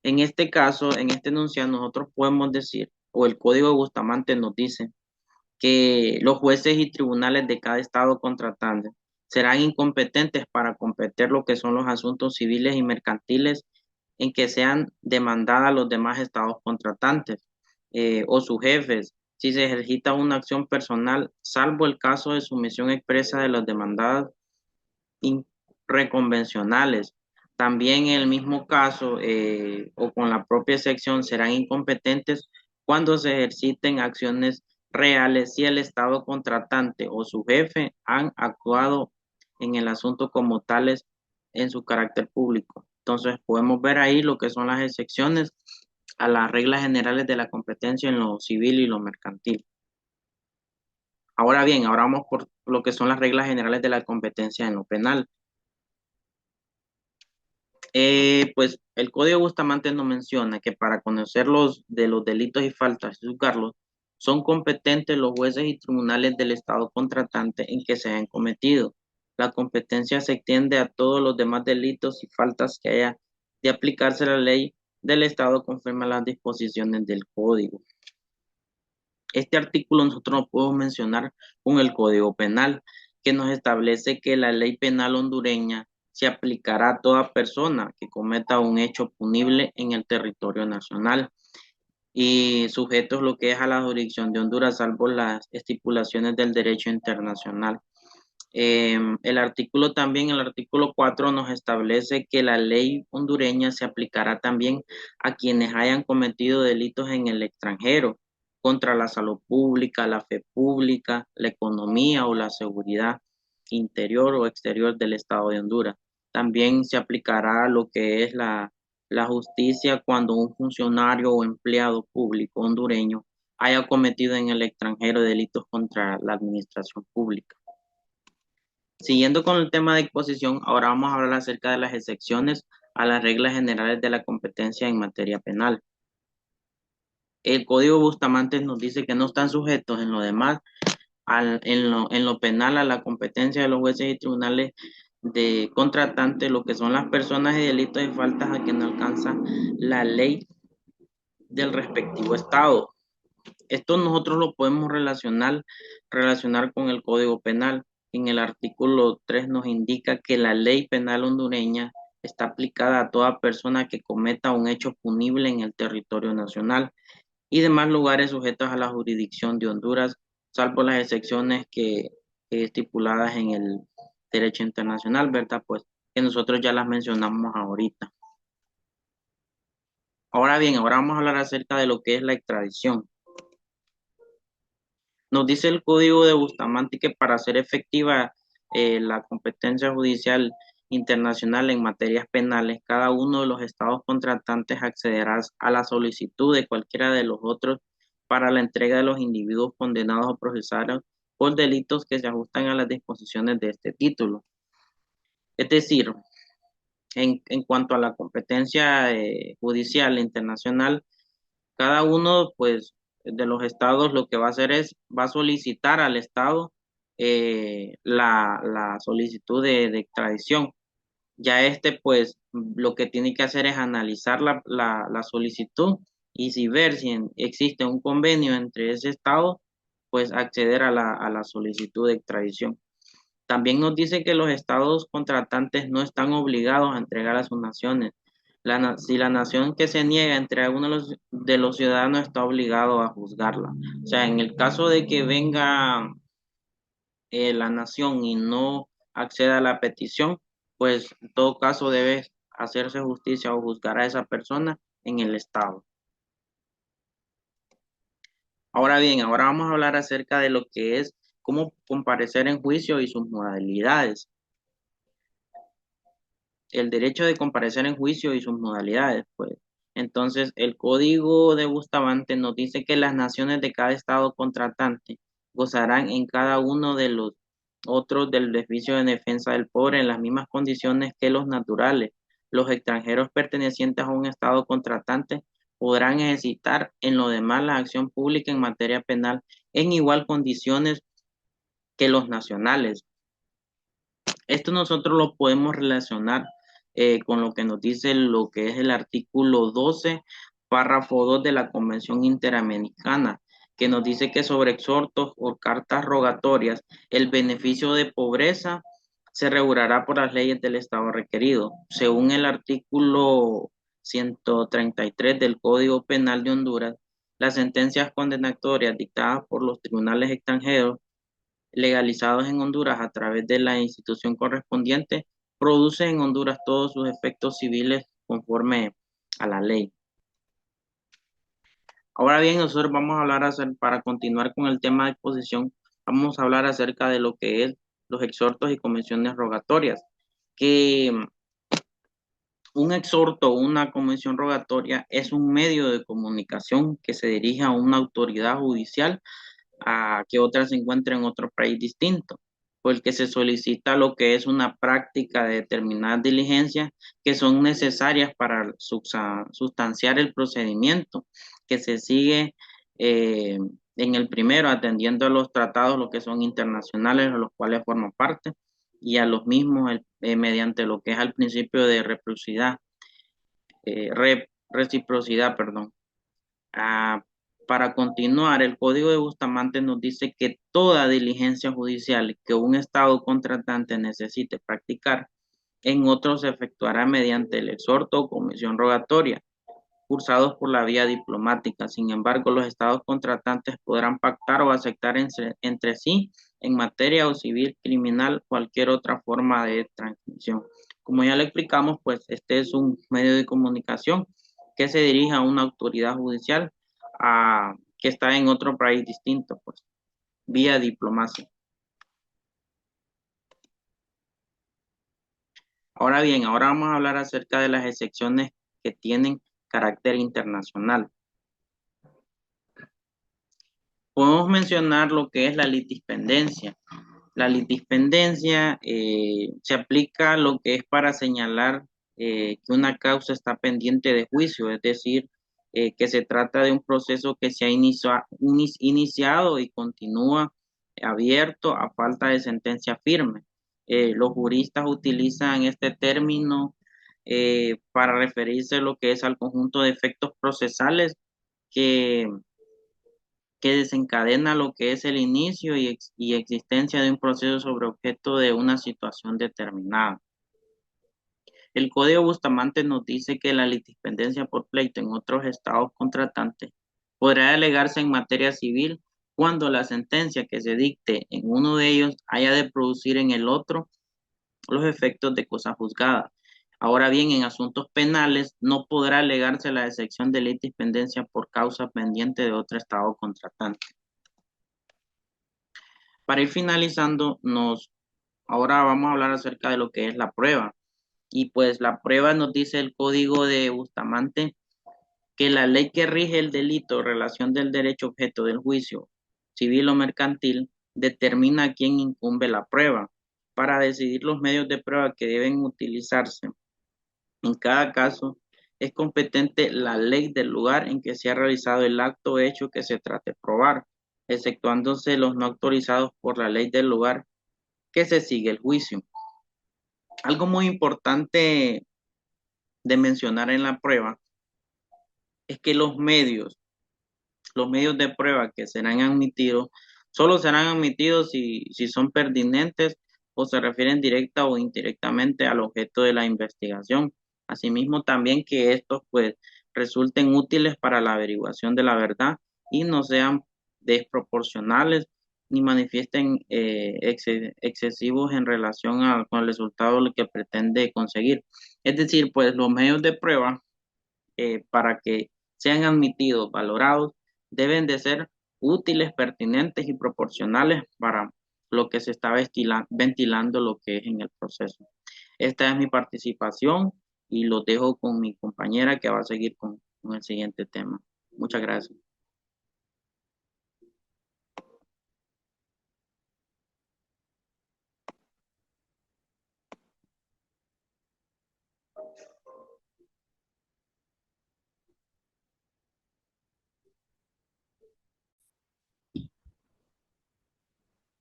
En este caso, en este enunciado, nosotros podemos decir, o el Código de Bustamante nos dice, que los jueces y tribunales de cada estado contratante serán incompetentes para competir lo que son los asuntos civiles y mercantiles en que sean demandadas los demás estados contratantes o sus jefes si se ejercita una acción personal, salvo el caso de sumisión expresa de las demandadas reconvencionales. También en el mismo caso o con la propia sección serán incompetentes cuando se ejerciten acciones reales si el Estado contratante o su jefe han actuado en el asunto como tales en su carácter público. Entonces podemos ver ahí lo que son las excepciones a las reglas generales de la competencia en lo civil y lo mercantil. Ahora bien, ahora vamos por lo que son las reglas generales de la competencia en lo penal. Pues el Código Bustamante nos menciona que para conocer los delitos y faltas y juzgarlos, son competentes los jueces y tribunales del Estado contratante en que se hayan cometido. La competencia se extiende a todos los demás delitos y faltas que haya de aplicarse la ley del Estado conforme a las disposiciones del Código. Este artículo nosotros lo podemos mencionar con el Código Penal, que nos establece que la ley penal hondureña se aplicará a toda persona que cometa un hecho punible en el territorio nacional y sujetos lo que es a la jurisdicción de Honduras, salvo las estipulaciones del derecho internacional. El artículo 4 nos establece que la ley hondureña se aplicará también a quienes hayan cometido delitos en el extranjero contra la salud pública, la fe pública, la economía o la seguridad interior o exterior del Estado de Honduras. También se aplicará lo que es la justicia cuando un funcionario o empleado público hondureño haya cometido en el extranjero delitos contra la administración pública. Siguiendo con el tema de exposición, ahora vamos a hablar acerca de las excepciones a las reglas generales de la competencia en materia penal. El Código Bustamante nos dice que no están sujetos en lo demás, en lo penal, a la competencia de los jueces y tribunales de contratantes, lo que son las personas y delitos y faltas a que no alcanza la ley del respectivo estado. Esto nosotros lo podemos relacionar con el Código Penal. En el artículo 3 nos indica que la ley penal hondureña está aplicada a toda persona que cometa un hecho punible en el territorio nacional y demás lugares sujetos a la jurisdicción de Honduras, salvo las excepciones que estipuladas en el derecho internacional, ¿verdad? Pues que nosotros ya las mencionamos ahorita. Ahora bien, ahora vamos a hablar acerca de lo que es la extradición. Nos dice el Código de Bustamante que para hacer efectiva la competencia judicial internacional en materias penales, cada uno de los estados contratantes accederá a la solicitud de cualquiera de los otros para la entrega de los individuos condenados o procesados por delitos que se ajustan a las disposiciones de este título. Es decir, en cuanto a la competencia judicial internacional, cada uno, pues, de los estados lo que va a hacer es, va a solicitar al estado la solicitud de extradición. Ya pues, lo que tiene que hacer es analizar la solicitud y si ver si existe un convenio entre ese estado, pues acceder a la solicitud de extradición. También nos dice que los estados contratantes no están obligados a entregar a sus naciones. Si la nación que se niega a entregar a uno de los ciudadanos está obligado a juzgarla. O sea, en el caso de que venga la nación y no acceda a la petición, pues en todo caso debe hacerse justicia o juzgar a esa persona en el estado. Ahora bien, ahora vamos a hablar acerca de lo que es cómo comparecer en juicio y sus modalidades. El derecho de comparecer en juicio y sus modalidades, pues. Entonces, el Código de Bustamante nos dice que las naciones de cada estado contratante gozarán en cada uno de los otros del beneficio de defensa del pobre en las mismas condiciones que los naturales. Los extranjeros pertenecientes a un estado contratante podrán ejercitar en lo demás la acción pública en materia penal en igual condiciones que los nacionales. Esto nosotros lo podemos relacionar con lo que nos dice lo que es el artículo 12, párrafo 2 de la Convención Interamericana, que nos dice que sobre exhortos o cartas rogatorias, el beneficio de pobreza se regulará por las leyes del Estado requerido. Según el artículo 133 del Código Penal de Honduras, las sentencias condenatorias dictadas por los tribunales extranjeros legalizados en Honduras a través de la institución correspondiente, produce en Honduras todos sus efectos civiles conforme a la ley. Ahora bien, nosotros vamos a hablar para continuar con el tema de exposición, vamos a hablar acerca de lo que es los exhortos y convenciones rogatorias, que un exhorto o una convención rogatoria es un medio de comunicación que se dirige a una autoridad judicial a que otra se encuentre en otro país distinto, por el que se solicita lo que es una práctica de determinadas diligencias que son necesarias para sustanciar el procedimiento que se sigue en el primero, atendiendo a los tratados, lo que son internacionales, a los cuales forma parte, y a los mismos mediante lo que es al principio de reciprocidad, perdón. Ah, para continuar, el Código de Bustamante nos dice que toda diligencia judicial que un Estado contratante necesite practicar en otro se efectuará mediante el exhorto o comisión rogatoria, cursados por la vía diplomática. Sin embargo, los Estados contratantes podrán pactar o aceptar entre sí en materia o civil, criminal, cualquier otra forma de transmisión. Como ya le explicamos, pues este es un medio de comunicación que se dirige a una autoridad judicial que está en otro país distinto, pues, vía diplomacia. Ahora bien, ahora vamos a hablar acerca de las excepciones que tienen carácter internacional. Podemos mencionar lo que es la litispendencia. La litispendencia se aplica a lo que es para señalar que una causa está pendiente de juicio, es decir, que se trata de un proceso que se ha iniciado y continúa abierto a falta de sentencia firme. Los juristas utilizan este término para referirse a lo que es al conjunto de efectos procesales que desencadena lo que es el inicio y existencia de un proceso sobre objeto de una situación determinada. El Código Bustamante nos dice que la litispendencia por pleito en otros estados contratantes podrá delegarse en materia civil cuando la sentencia que se dicte en uno de ellos haya de producir en el otro los efectos de cosa juzgada. Ahora bien, en asuntos penales no podrá alegarse la excepción de litispendencia por causa pendiente de otro estado contratante. Para ir finalizando, ahora vamos a hablar acerca de lo que es la prueba. Y pues la prueba nos dice el Código de Bustamante que la ley que rige el delito o relación del derecho objeto del juicio civil o mercantil determina a quién incumbe la prueba para decidir los medios de prueba que deben utilizarse. En cada caso, es competente la ley del lugar en que se ha realizado el acto o hecho que se trate de probar, exceptuándose los no autorizados por la ley del lugar que se sigue el juicio. Algo muy importante de mencionar en la prueba es que los medios de prueba que serán admitidos, solo serán admitidos si son pertinentes o se refieren directa o indirectamente al objeto de la investigación. Asimismo, también que estos pues resulten útiles para la averiguación de la verdad y no sean desproporcionales ni manifiesten excesivos en relación con el resultado que pretende conseguir. Es decir, pues los medios de prueba para que sean admitidos, valorados, deben de ser útiles, pertinentes y proporcionales para lo que se está ventilando lo que es en el proceso. Esta es mi participación y lo dejo con mi compañera que va a seguir con el siguiente tema. Muchas gracias.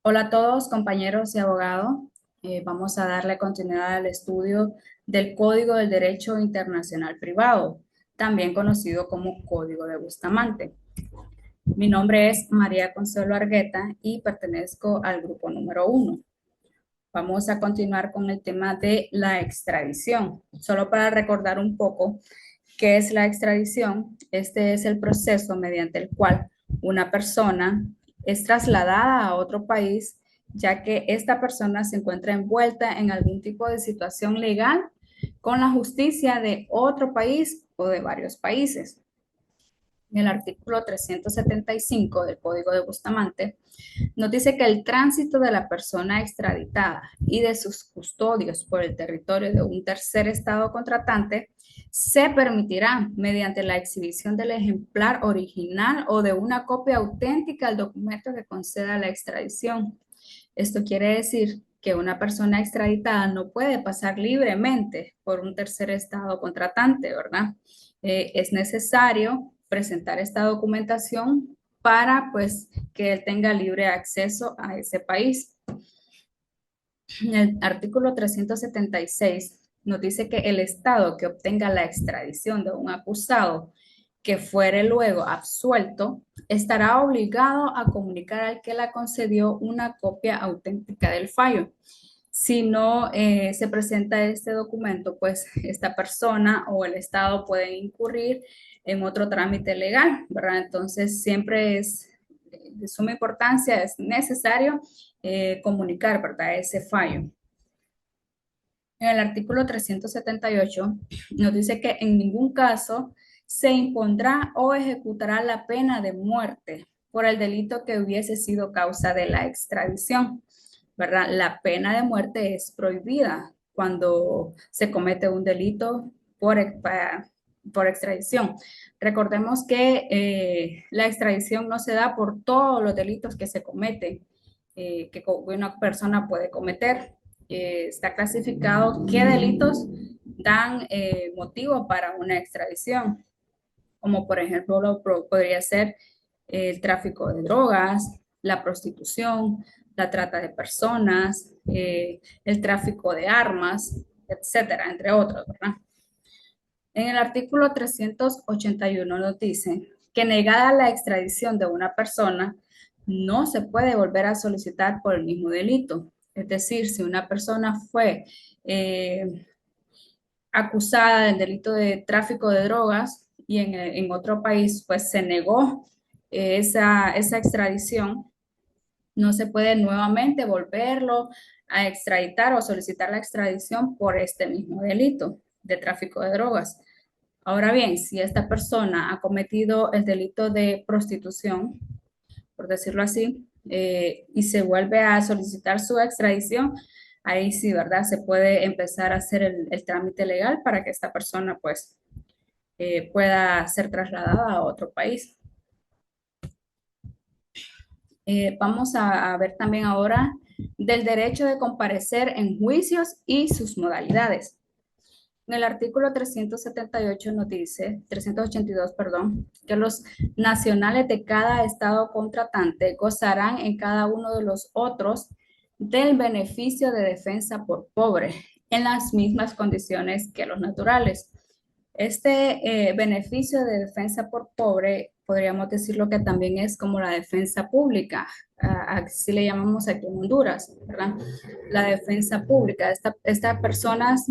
Hola a todos, compañeros y abogados. Vamos a darle continuidad al estudio del Código del Derecho Internacional Privado, también conocido como Código de Bustamante. Mi nombre es María Consuelo Argueta y pertenezco al grupo número 1. Vamos a continuar con el tema de la extradición. Solo para recordar un poco qué es la extradición, este es el proceso mediante el cual una persona es trasladada a otro país, ya que esta persona se encuentra envuelta en algún tipo de situación legal con la justicia de otro país o de varios países. En el artículo 375 del Código de Bustamante, nos dice que el tránsito de la persona extraditada y de sus custodios por el territorio de un tercer estado contratante se permitirá mediante la exhibición del ejemplar original o de una copia auténtica del documento que conceda la extradición. Esto quiere decir que una persona extraditada no puede pasar libremente por un tercer estado contratante, ¿verdad? Es necesario presentar esta documentación para pues que él tenga libre acceso a ese país. En el artículo 376 nos dice que el estado que obtenga la extradición de un acusado que fuere luego absuelto estará obligado a comunicar al que la concedió una copia auténtica del fallo. Si no se presenta este documento, pues esta persona o el estado pueden incurrir en otro trámite legal, ¿verdad? Entonces siempre es de suma importancia, es necesario comunicar, ¿verdad?, ese fallo. En el artículo 378 nos dice que en ningún caso se impondrá o ejecutará la pena de muerte por el delito que hubiese sido causa de la extradición, ¿verdad? La pena de muerte es prohibida cuando se comete un delito por extradición. Recordemos que la extradición no se da por todos los delitos que se cometen, que una persona puede cometer. Está clasificado qué delitos dan motivo para una extradición, como por ejemplo podría ser el tráfico de drogas, la prostitución, la trata de personas, el tráfico de armas, etcétera, entre otros, ¿verdad? En el artículo 381 nos dice que negada la extradición de una persona, no se puede volver a solicitar por el mismo delito. Es decir, si una persona fue acusada del delito de tráfico de drogas y en otro país pues se negó esa extradición, no se puede nuevamente volverlo a extraditar o solicitar la extradición por este mismo delito de tráfico de drogas. Ahora bien, si esta persona ha cometido el delito de prostitución, por decirlo así, y se vuelve a solicitar su extradición, ahí sí, ¿verdad? Se puede empezar a hacer el trámite legal para que esta persona, pues, pueda ser trasladada a otro país. Vamos a ver también ahora del derecho de comparecer en juicios y sus modalidades. En el artículo 378 nos dice, 382, perdón, que los nacionales de cada estado contratante gozarán en cada uno de los otros del beneficio de defensa por pobre en las mismas condiciones que los naturales. Este beneficio de defensa por pobre, podríamos decirlo que también es como la defensa pública, así le llamamos aquí en Honduras, ¿verdad? La defensa pública. Estas personas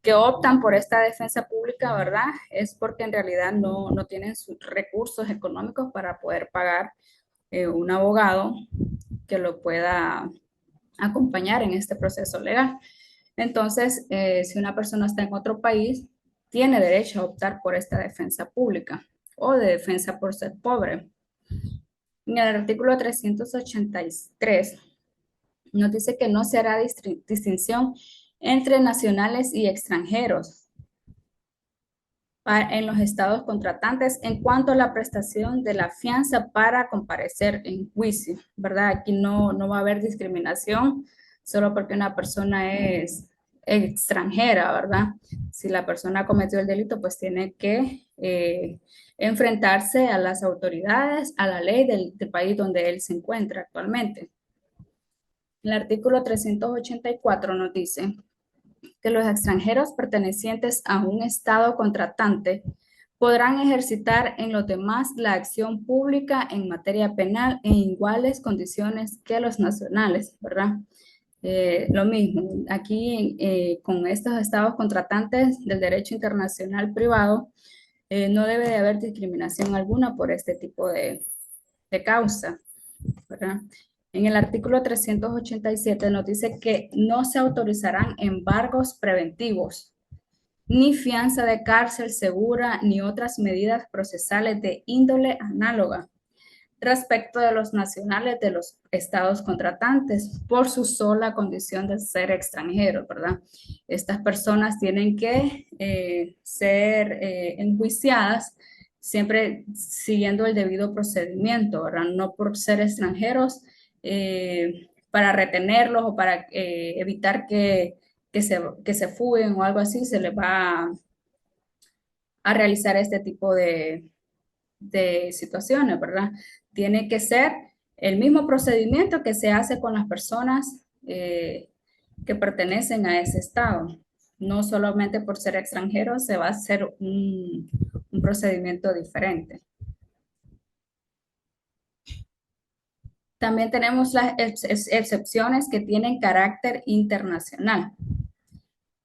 que optan por esta defensa pública, ¿verdad? Es porque en realidad no tienen sus recursos económicos para poder pagar un abogado que lo pueda acompañar en este proceso legal. Entonces, si una persona está en otro país, tiene derecho a optar por esta defensa pública o de defensa por ser pobre. En el artículo 383 nos dice que no se hará distinción entre nacionales y extranjeros en los estados contratantes en cuanto a la prestación de la fianza para comparecer en juicio, ¿verdad? Aquí no va a haber discriminación solo porque una persona es extranjera, ¿verdad? Si la persona cometió el delito, pues tiene que enfrentarse a las autoridades, a la ley del país donde él se encuentra actualmente. El artículo 384 nos dice que los extranjeros pertenecientes a un estado contratante podrán ejercitar en los demás la acción pública en materia penal en iguales condiciones que los nacionales, ¿verdad? Lo mismo, aquí con estos estados contratantes del derecho internacional privado, no debe de haber discriminación alguna por este tipo de causa, ¿verdad? En el artículo 387 nos dice que no se autorizarán embargos preventivos, ni fianza de cárcel segura, ni otras medidas procesales de índole análoga respecto de los nacionales de los estados contratantes por su sola condición de ser extranjeros, ¿verdad? Estas personas tienen que ser enjuiciadas siempre siguiendo el debido procedimiento, ¿verdad? No por ser extranjeros para retenerlos o para evitar que se fuguen o algo así, se les va a realizar este tipo de situaciones, ¿verdad? Tiene que ser el mismo procedimiento que se hace con las personas que pertenecen a ese estado. No solamente por ser extranjeros se va a hacer un procedimiento diferente. También tenemos las excepciones que tienen carácter internacional.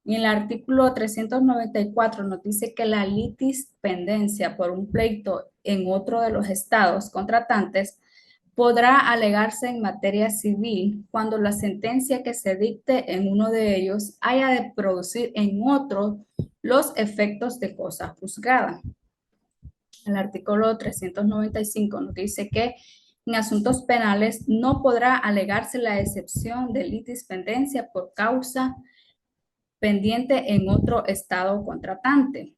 Y en el artículo 394 nos dice que la litispendencia por un pleito en otro de los estados contratantes podrá alegarse en materia civil cuando la sentencia que se dicte en uno de ellos haya de producir en otro los efectos de cosa juzgada. El artículo 395 nos dice que en asuntos penales no podrá alegarse la excepción de litispendencia por causa pendiente en otro estado contratante.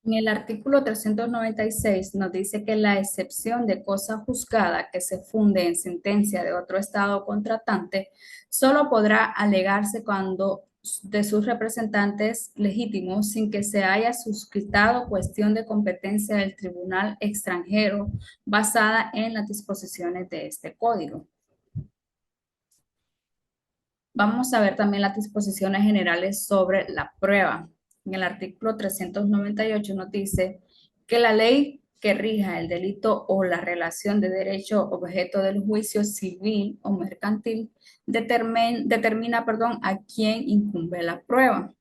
En el artículo 396 nos dice que la excepción de cosa juzgada que se funde en sentencia de otro estado contratante solo podrá alegarse cuando de sus representantes legítimos sin que se haya suscitado cuestión de competencia del tribunal extranjero basada en las disposiciones de este código. Vamos a ver también las disposiciones generales sobre la prueba. En el artículo 398 nos dice que la ley que rija el delito o la relación de derecho objeto del juicio civil o mercantil determina a quién incumbe la prueba.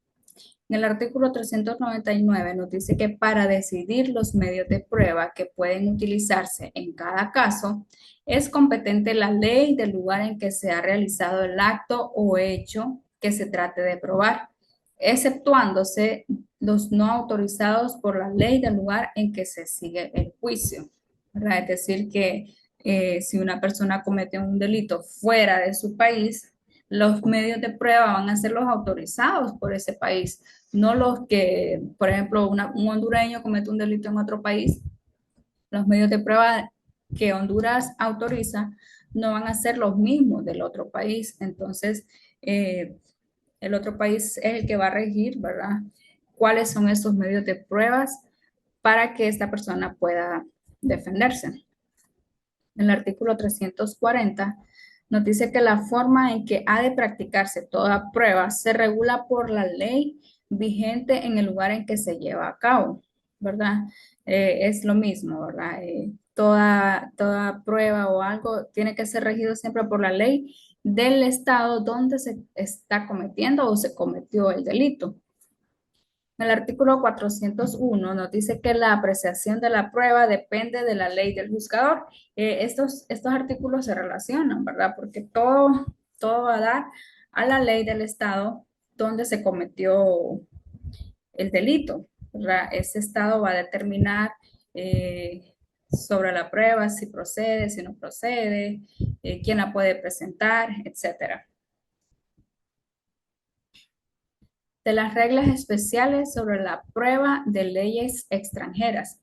En el artículo 399 nos dice que para decidir los medios de prueba que pueden utilizarse en cada caso, es competente la ley del lugar en que se ha realizado el acto o hecho que se trate de probar, exceptuándose los no autorizados por la ley del lugar en que se sigue el juicio, ¿verdad? Es decir, que si una persona comete un delito fuera de su país, los medios de prueba van a ser los autorizados por ese país, no los que, por ejemplo, un hondureño comete un delito en otro país, los medios de prueba que Honduras autoriza no van a ser los mismos del otro país. Entonces, el otro país es el que va a regir, ¿verdad? ¿Cuáles son esos medios de pruebas para que esta persona pueda defenderse? En el artículo 340 nos dice que la forma en que ha de practicarse toda prueba se regula por la ley vigente en el lugar en que se lleva a cabo, ¿verdad? Es lo mismo, ¿verdad? Toda prueba o algo tiene que ser regido siempre por la ley del estado donde se está cometiendo o se cometió el delito. El artículo 401 nos dice que la apreciación de la prueba depende de la ley del juzgador. Estos artículos se relacionan, ¿verdad? Porque todo va a dar a la ley del estado donde se cometió el delito, ¿verdad? Ese estado va a determinar sobre la prueba, si procede, si no procede, quién la puede presentar, etcétera. De las reglas especiales sobre la prueba de leyes extranjeras.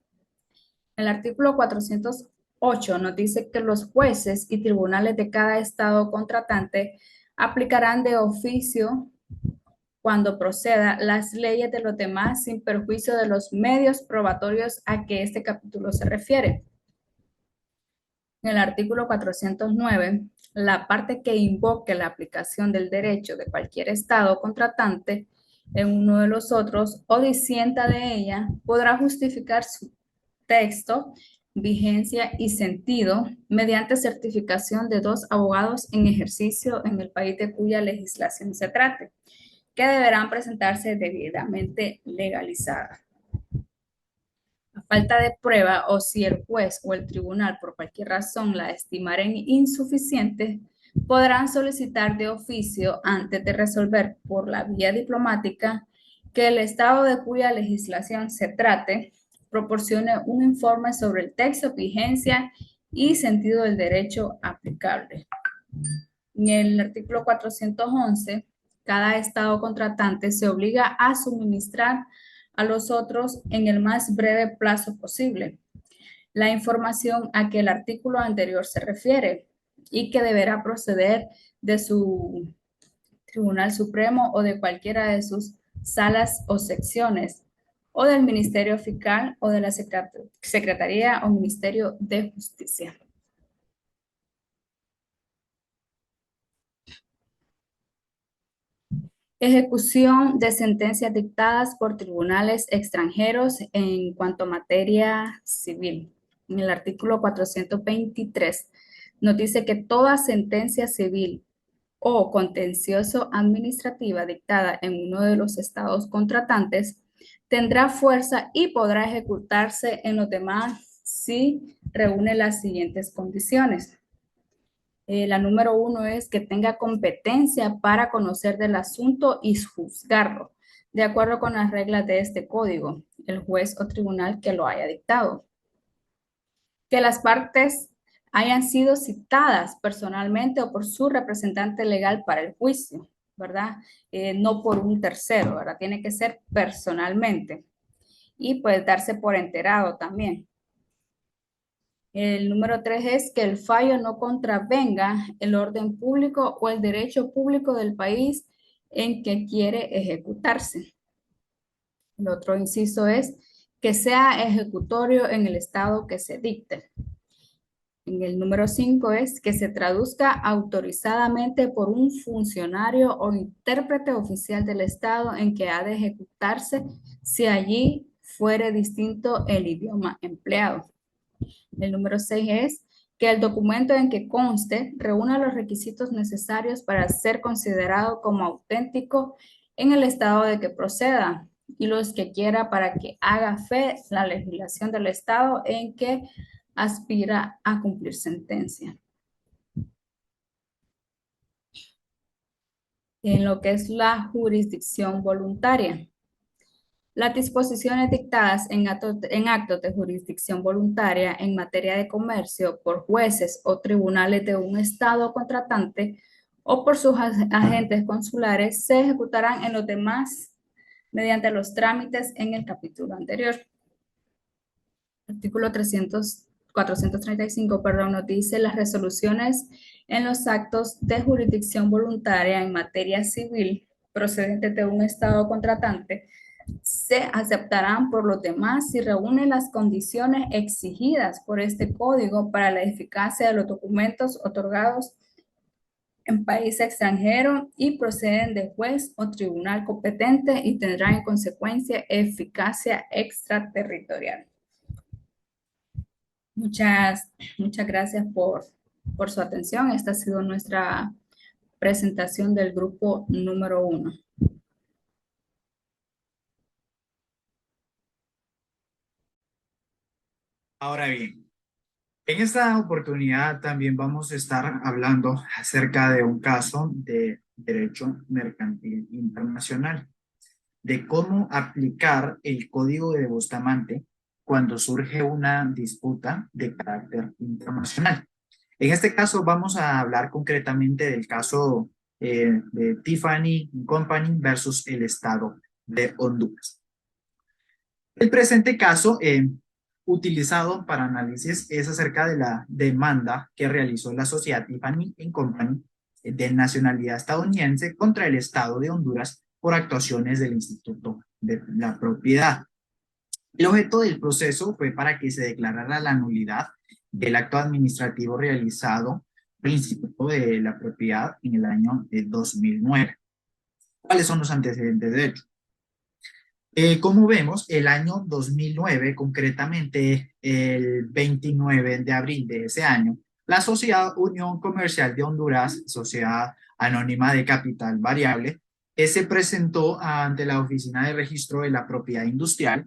El artículo 408 nos dice que los jueces y tribunales de cada estado contratante aplicarán de oficio cuando proceda las leyes de los demás sin perjuicio de los medios probatorios a que este capítulo se refiere. En el artículo 409, la parte que invoque la aplicación del derecho de cualquier estado contratante en uno de los otros o disienta de ella, podrá justificar su texto, vigencia y sentido mediante certificación de 2 abogados en ejercicio en el país de cuya legislación se trate, que deberán presentarse debidamente legalizadas. A falta de prueba o si el juez o el tribunal por cualquier razón la estimaren insuficiente, podrán solicitar de oficio antes de resolver por la vía diplomática que el estado de cuya legislación se trate proporcione un informe sobre el texto, vigencia y sentido del derecho aplicable. En el artículo 411, cada estado contratante se obliga a suministrar a los otros en el más breve plazo posible la información a que el artículo anterior se refiere y que deberá proceder de su Tribunal Supremo o de cualquiera de sus salas o secciones o del Ministerio Fiscal o de la Secretaría o Ministerio de Justicia. Ejecución de sentencias dictadas por tribunales extranjeros en cuanto a materia civil. En el artículo 423 nos dice que toda sentencia civil o contencioso administrativa dictada en uno de los estados contratantes tendrá fuerza y podrá ejecutarse en los demás si reúne las siguientes condiciones. La número 1 es que tenga competencia para conocer del asunto y juzgarlo, de acuerdo con las reglas de este código, el juez o tribunal que lo haya dictado. Que las partes hayan sido citadas personalmente o por su representante legal para el juicio, ¿verdad? No por un tercero, ¿verdad? Tiene que ser personalmente. Y puede darse por enterado también. El número 3 es que el fallo no contravenga el orden público o el derecho público del país en que quiere ejecutarse. El otro inciso es que sea ejecutorio en el estado que se dicte. En el número 5 es que se traduzca autorizadamente por un funcionario o intérprete oficial del estado en que ha de ejecutarse si allí fuere distinto el idioma empleado. El número 6 es que el documento en que conste reúna los requisitos necesarios para ser considerado como auténtico en el estado de que proceda y los que quiera para que haga fe la legislación del estado en que aspira a cumplir sentencia. En lo que es la jurisdicción voluntaria. Las disposiciones dictadas en actos de jurisdicción voluntaria en materia de comercio por jueces o tribunales de un estado contratante o por sus agentes consulares se ejecutarán en los demás mediante los trámites en el capítulo anterior. Artículo 435, perdón, nos dice las resoluciones en los actos de jurisdicción voluntaria en materia civil procedentes de un estado contratante se aceptarán por los demás si reúnen las condiciones exigidas por este código para la eficacia de los documentos otorgados en país extranjero y proceden de juez o tribunal competente y tendrán en consecuencia eficacia extraterritorial. Muchas gracias por su atención. Esta ha sido nuestra presentación del grupo número 1. Ahora bien, en esta oportunidad también vamos a estar hablando acerca de un caso de derecho mercantil internacional, de cómo aplicar el Código de Bustamante cuando surge una disputa de carácter internacional. En este caso vamos a hablar concretamente del caso de Tiffany Company versus el Estado de Honduras. El presente caso utilizado para análisis es acerca de la demanda que realizó la sociedad Tiffany Company de nacionalidad estadounidense contra el Estado de Honduras por actuaciones del Instituto de la Propiedad. El objeto del proceso fue para que se declarara la nulidad del acto administrativo realizado por el Instituto de la Propiedad en el año de 2009. ¿Cuáles son los antecedentes de hecho? Como vemos, el año 2009, concretamente el 29 de abril de ese año, la Sociedad Unión Comercial de Honduras, Sociedad Anónima de Capital Variable, se presentó ante la Oficina de Registro de la Propiedad Industrial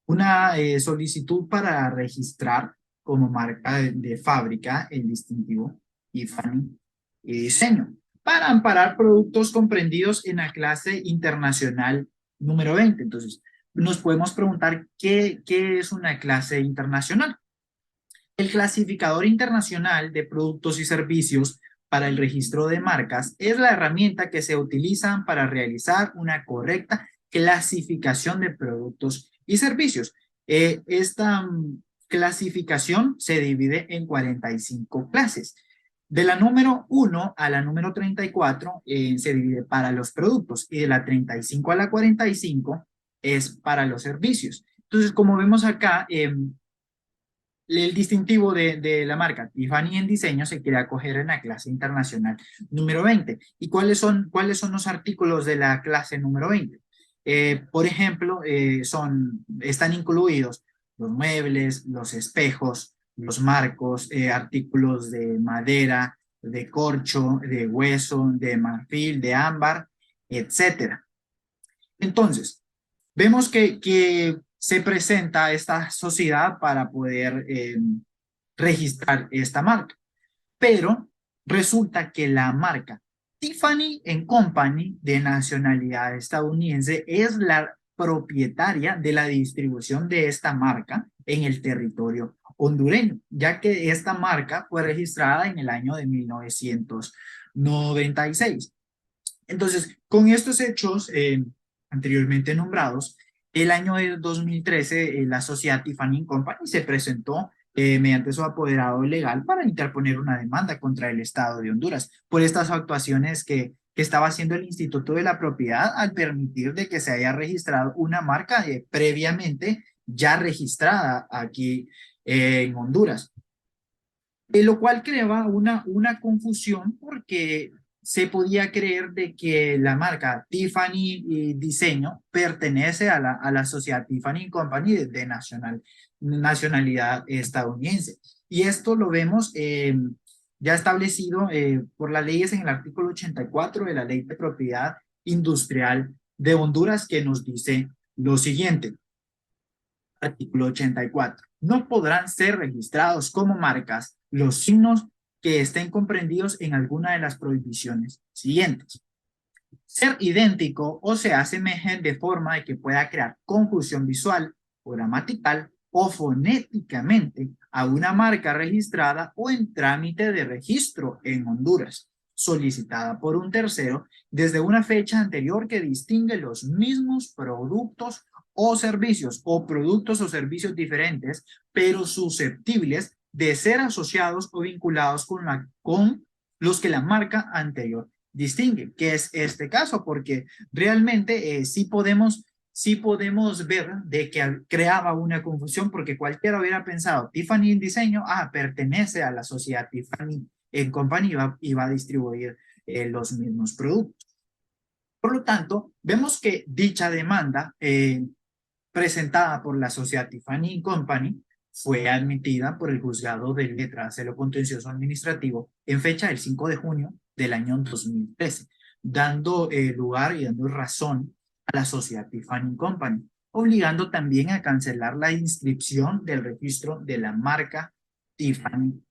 una solicitud para registrar como marca de fábrica el distintivo Tiffany y diseño para amparar productos comprendidos en la clase internacional número 20. Entonces, nos podemos preguntar ¿qué es una clase internacional? El clasificador internacional de productos y servicios para el registro de marcas es la herramienta que se utiliza para realizar una correcta clasificación de productos y servicios. Esta clasificación se divide en 45 clases. De la número 1 a la número 34 se divide para los productos y de la 35 a la 45 es para los servicios. Entonces, como vemos acá, el distintivo de la marca Tiffany en diseño se quiere acoger en la clase internacional número 20. ¿Y cuáles son los artículos de la clase número 20? Por ejemplo, están incluidos los muebles, los espejos, los marcos, artículos de madera, de corcho, de hueso, de marfil, de ámbar, etc. Entonces, vemos que se presenta esta sociedad para poder registrar esta marca, pero resulta que la marca Tiffany Company de nacionalidad estadounidense es la propietaria de la distribución de esta marca en el territorio hondureño, ya que esta marca fue registrada en el año de 1996. Entonces, con estos hechos anteriormente nombrados, el año de 2013 la sociedad Tiffany Company se presentó mediante su apoderado legal para interponer una demanda contra el Estado de Honduras por estas actuaciones que estaba haciendo el Instituto de la Propiedad al permitir de que se haya registrado una marca previamente ya registrada aquí en Honduras. Lo cual creaba una confusión porque se podía creer de que la marca Tiffany Diseño pertenece a la sociedad Tiffany Company de nacionalidad estadounidense. Y esto lo vemos ya establecido por las leyes en el artículo 84 de la Ley de Propiedad Industrial de Honduras, que nos dice lo siguiente. Artículo 84. No podrán ser registrados como marcas los signos que estén comprendidos en alguna de las prohibiciones siguientes. Ser idéntico o se asemejen de forma de que pueda crear confusión visual o gramatical o fonéticamente a una marca registrada o en trámite de registro en Honduras, solicitada por un tercero desde una fecha anterior que distingue los mismos productos o servicios o productos o servicios diferentes, pero susceptibles de ser asociados o vinculados con los que la marca anterior distingue, que es este caso, porque realmente sí podemos ver de que creaba una confusión, porque cualquiera hubiera pensado, Tiffany en diseño, pertenece a la sociedad Tiffany en Company y va a distribuir los mismos productos. Por lo tanto, vemos que dicha demanda presentada por la sociedad Tiffany Company fue admitida por el juzgado de letras de lo contencioso administrativo en fecha del 5 de junio del año 2013, dando lugar y dando razón a la sociedad Tiffany Company, obligando también a cancelar la inscripción del registro de la marca Tiffany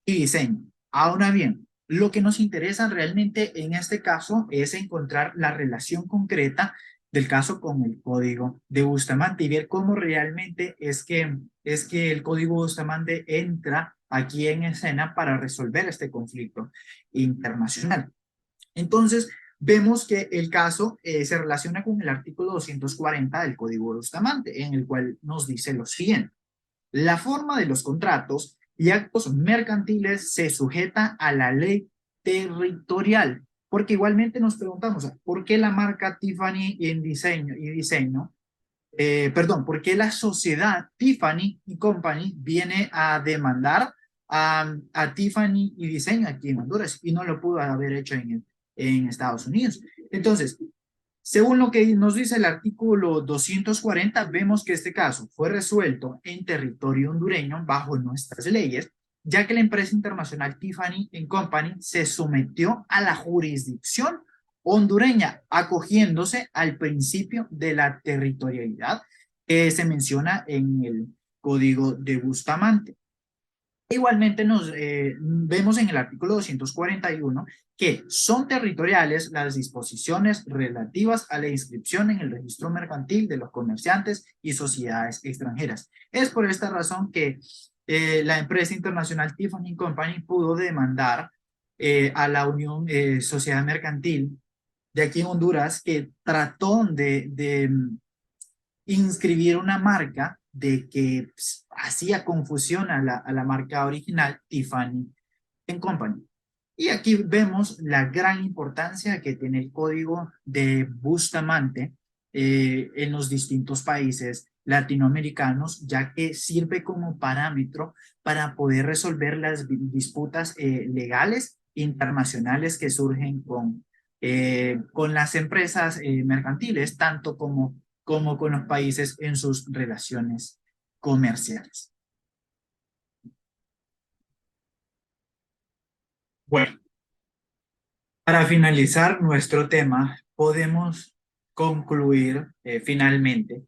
y diseño. Ahora bien, lo que nos interesa realmente en este caso es encontrar la relación concreta del caso con el código de Bustamante y ver cómo realmente es que el código Bustamante entra aquí en escena para resolver este conflicto internacional. Entonces, vemos que el caso se relaciona con el artículo 240 del código Bustamante, en el cual nos dice lo siguiente. La forma de los contratos y actos mercantiles se sujeta a la ley territorial, porque igualmente nos preguntamos, ¿por qué la marca Tiffany en diseño, por qué la sociedad Tiffany y Company viene a demandar a Tiffany y diseño aquí en Honduras y no lo pudo haber hecho en Estados Unidos? Entonces, según lo que nos dice el artículo 240, vemos que este caso fue resuelto en territorio hondureño bajo nuestras leyes, ya que la empresa internacional Tiffany & Company se sometió a la jurisdicción hondureña, acogiéndose al principio de la territorialidad que se menciona en el Código de Bustamante. Igualmente vemos en el artículo 241 que son territoriales las disposiciones relativas a la inscripción en el registro mercantil de los comerciantes y sociedades extranjeras. Es por esta razón que la empresa internacional Tiffany Company pudo demandar a la Unión Sociedad Mercantil de aquí en Honduras, que trató de inscribir una marca de que hacía confusión a la marca original Tiffany & Company. Y aquí vemos la gran importancia que tiene el código de Bustamante en los distintos países latinoamericanos, ya que sirve como parámetro para poder resolver las disputas legales internacionales que surgen con las empresas mercantiles, tanto como con los países en sus relaciones comerciales. Bueno, para finalizar nuestro tema, podemos concluir finalmente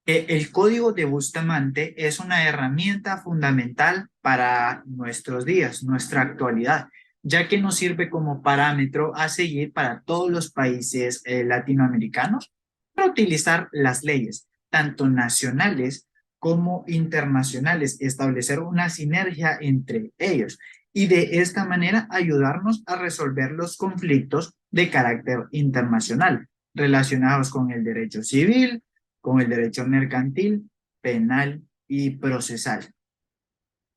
que el Código de Bustamante es una herramienta fundamental para nuestros días, nuestra actualidad, ya que nos sirve como parámetro a seguir para todos los países latinoamericanos para utilizar las leyes, tanto nacionales como internacionales, establecer una sinergia entre ellos y de esta manera ayudarnos a resolver los conflictos de carácter internacional relacionados con el derecho civil, con el derecho mercantil, penal y procesal.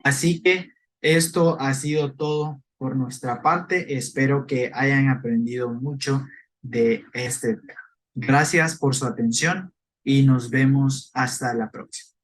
Así que esto ha sido todo por nuestra parte. Espero que hayan aprendido mucho de este tema. Gracias por su atención y nos vemos hasta la próxima.